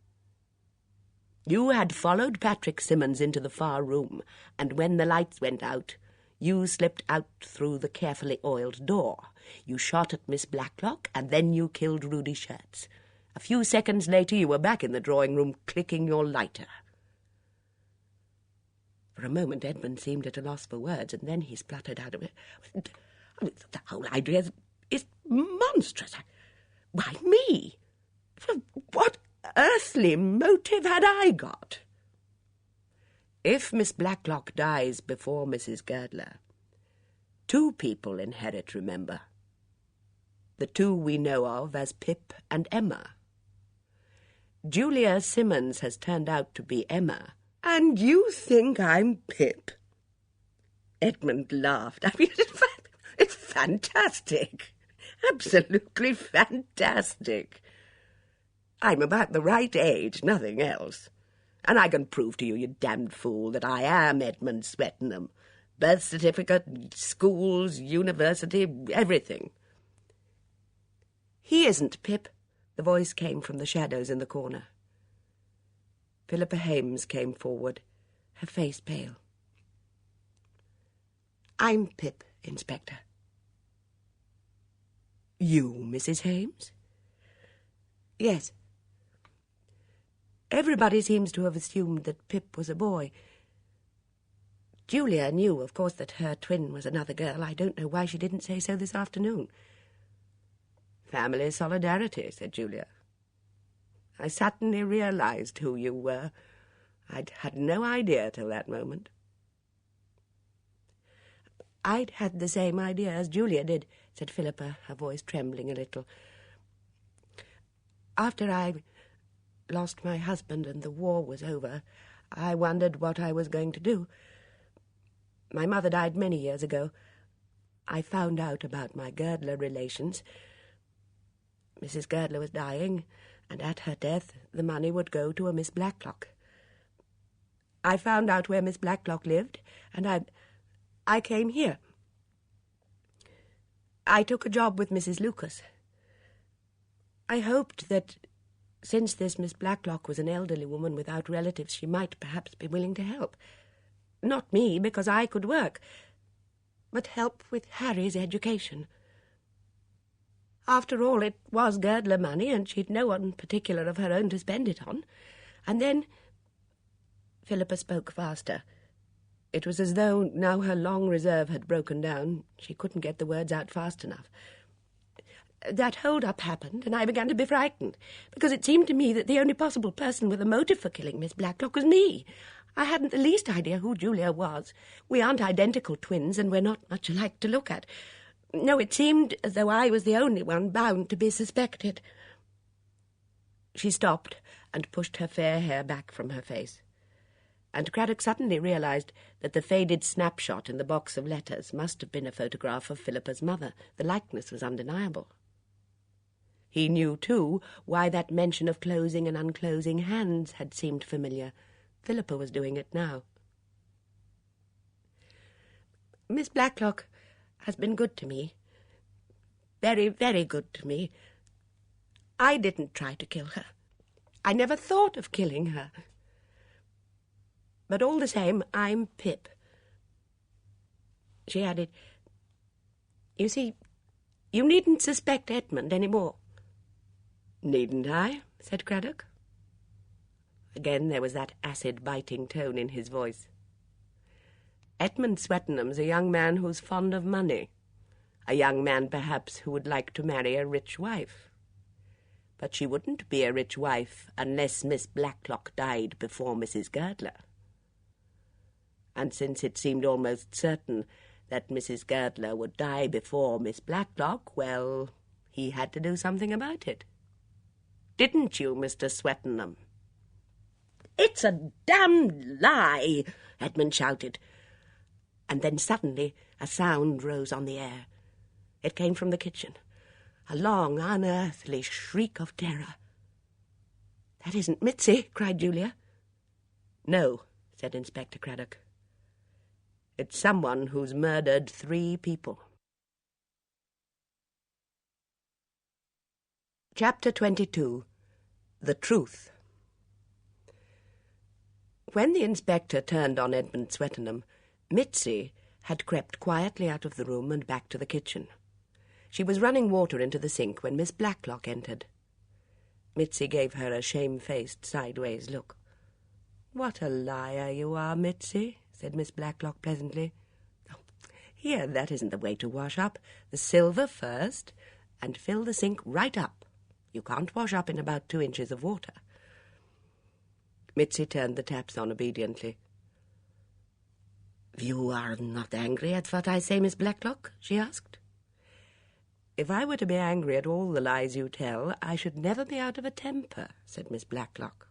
You had followed Patrick Simmons into the far room, and when the lights went out, you slipped out through the carefully oiled door. You shot at Miss Blacklock, and then you killed Rudy Shirts. A few seconds later, you were back in the drawing-room clicking your lighter. For a moment, Edmund seemed at a loss for words, and then he spluttered out of it. The whole idea is monstrous. Why me? What earthly motive had I got? If Miss Blacklock dies before Mrs. Girdler, two people inherit, remember. The two we know of as Pip and Emma. Julia Simmons has turned out to be Emma. And you think I'm Pip? Edmund laughed. I mean, it's fantastic. Absolutely fantastic. I'm about the right age, nothing else. And I can prove to you, you damned fool, that I am Edmund Swettenham. Birth certificate, schools, university, everything. He isn't Pip. The voice came from the shadows in the corner. Philippa Hames came forward, her face pale. I'm Pip, Inspector. You, Mrs. Hames? Yes. Everybody seems to have assumed that Pip was a boy. Julia knew, of course, that her twin was another girl. I don't know why she didn't say so this afternoon. Family solidarity, said Julia. I suddenly realized who you were. I'd had no idea till that moment. I'd had the same idea as Julia did, said Philippa, her voice trembling a little. After I lost my husband and the war was over, I wondered what I was going to do. My mother died many years ago. I found out about my Girdler relations. Mrs. Girdler was dying, and at her death the money would go to a Miss Blacklock. I found out where Miss Blacklock lived, and I came here. I took a job with Mrs. Lucas. I hoped that, since this Miss Blacklock was an elderly woman without relatives, she might perhaps be willing to help. Not me, because I could work, but help with Harry's education. After all, it was Girdler money, and she'd no one particular of her own to spend it on. And then... Philippa spoke faster. It was as though, now her long reserve had broken down, she couldn't get the words out fast enough. That hold-up happened, and I began to be frightened, because it seemed to me that the only possible person with a motive for killing Miss Blacklock was me. I hadn't the least idea who Julia was. We aren't identical twins, and we're not much alike to look at. No, it seemed as though I was the only one bound to be suspected. She stopped and pushed her fair hair back from her face. And Craddock suddenly realized that the faded snapshot in the box of letters must have been a photograph of Philippa's mother. The likeness was undeniable. He knew, too, why that mention of closing and unclosing hands had seemed familiar. Philippa was doing it now. Miss Blacklock has been good to me. Very, very good to me. I didn't try to kill her. I never thought of killing her. But all the same, I'm Pip. She added, You see, you needn't suspect Edmund any more. Needn't I? Said Craddock. Again there was that acid-biting tone in his voice. Edmund Swettenham's a young man who's fond of money. a young man perhaps who would like to marry a rich wife. But she wouldn't be a rich wife unless Miss Blacklock died before Mrs. Girdler. And since it seemed almost certain that Mrs. Girdler would die before Miss Blacklock, well, he had to do something about it. Didn't you, Mr. Swettenham? "It's a damned lie!" Edmund shouted. And then suddenly a sound rose on the air. It came from the kitchen, a long, unearthly shriek of terror. "That isn't Mitzi," cried Julia. "No," said Inspector Craddock. "It's someone who's murdered 3 people. Chapter 22. The Truth. When the inspector turned on Edmund Swettenham, Mitzi had crept quietly out of the room and back to the kitchen. She was running water into the sink when Miss Blacklock entered. Mitzi gave her a shamefaced sideways look. "What a liar you are, Mitzi," said Miss Blacklock pleasantly. "Oh, here, that isn't the way to wash up. The silver first, and fill the sink right up. You can't wash up in about 2 inches of water." Mitzi turned the taps on obediently. "You are not angry at what I say, Miss Blacklock?" she asked. "If I were to be angry at all the lies you tell, I should never be out of a temper," said Miss Blacklock.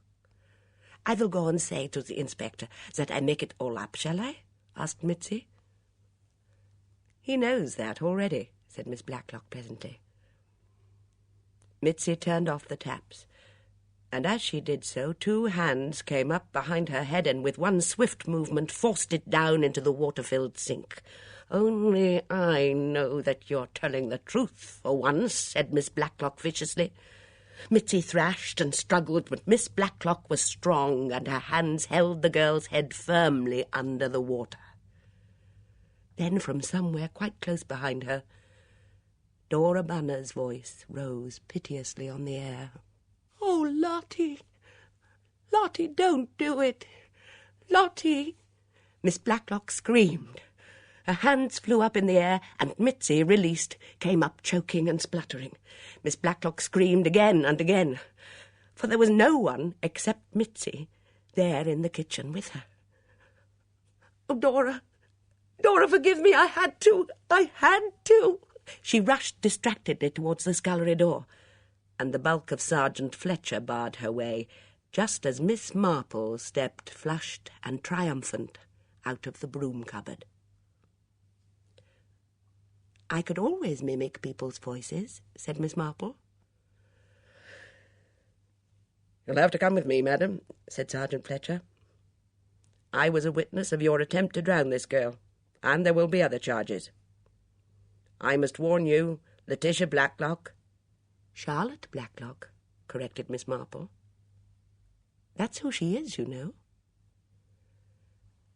"I will go and say to the inspector that I make it all up, shall I?" asked Mitzi. "He knows that already," said Miss Blacklock pleasantly. Mitzi turned off the taps, and as she did so, 2 hands came up behind her head and with one swift movement forced it down into the water-filled sink. "Only I know that you're telling the truth for once," said Miss Blacklock viciously. Mitzi thrashed and struggled, but Miss Blacklock was strong, and her hands held the girl's head firmly under the water. Then from somewhere quite close behind her, Dora Bunner's voice rose piteously on the air. "Oh, Lottie! Lottie, don't do it! Lottie!" Miss Blacklock screamed. Her hands flew up in the air, and Mitzi, released, came up choking and spluttering. Miss Blacklock screamed again and again, for there was no one except Mitzi there in the kitchen with her. "Oh, Dora! Dora, forgive me! I had to! She rushed distractedly towards the scullery door, and the bulk of Sergeant Fletcher barred her way, just as Miss Marple stepped flushed and triumphant out of the broom cupboard. "I could always mimic people's voices," said Miss Marple. "You'll have to come with me, madam," said Sergeant Fletcher. "I was a witness of your attempt to drown this girl, and there will be other charges. I must warn you, Letitia Blacklock—" "Charlotte Blacklock," corrected Miss Marple. "That's who she is, you know.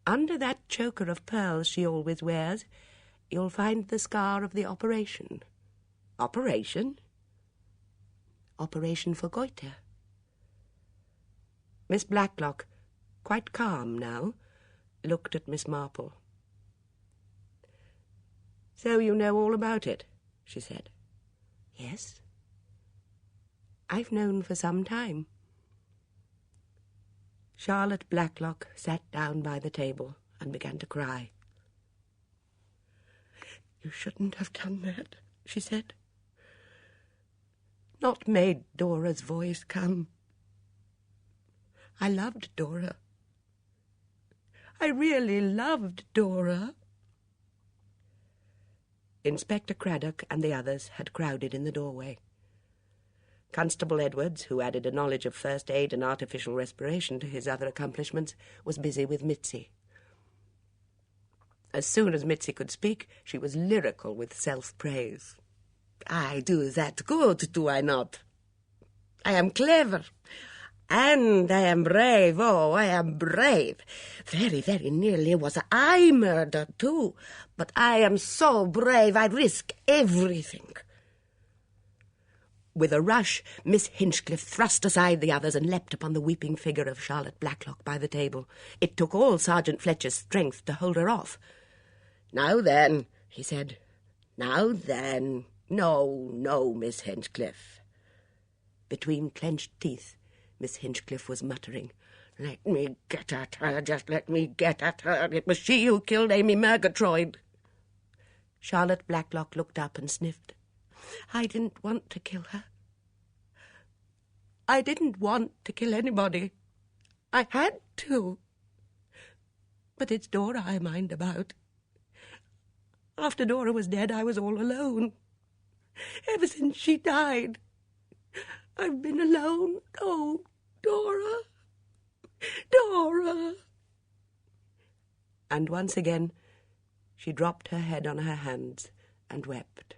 Under that choker of pearls she always wears, you'll find the scar of the operation." "Operation?" "Operation for goiter." Miss Blacklock, quite calm now, looked at Miss Marple. "So you know all about it," she said. "Yes. I've known for some time." Charlotte Blacklock sat down by the table and began to cry. "You shouldn't have done that," she said. "Not made Dora's voice come. I loved Dora. I really loved Dora." Inspector Craddock and the others had crowded in the doorway. Constable Edwards, who added a knowledge of first aid and artificial respiration to his other accomplishments, was busy with Mitzi. As soon as Mitzi could speak, she was lyrical with self-praise. "I do that good, do I not? I am clever. And I am brave. Oh, I am brave. Very, very nearly was I murdered, too. But I am so brave, I risk everything." With a rush, Miss Hinchcliffe thrust aside the others and leapt upon the weeping figure of Charlotte Blacklock by the table. It took all Sergeant Fletcher's strength to hold her off. "Now then," he said, Now then, no, Miss Hinchcliffe. Between clenched teeth, Miss Hinchcliffe was muttering, Let me get at her, just let me get at her. It was she who killed Amy Murgatroyd. Charlotte Blacklock looked up and sniffed. I didn't want to kill her. I didn't want to kill anybody. I had to. But it's Dora I mind about. After Dora was dead, I was all alone. Ever since she died, I've been alone. Oh, Dora. Dora. And once again she dropped her head on her hands and wept.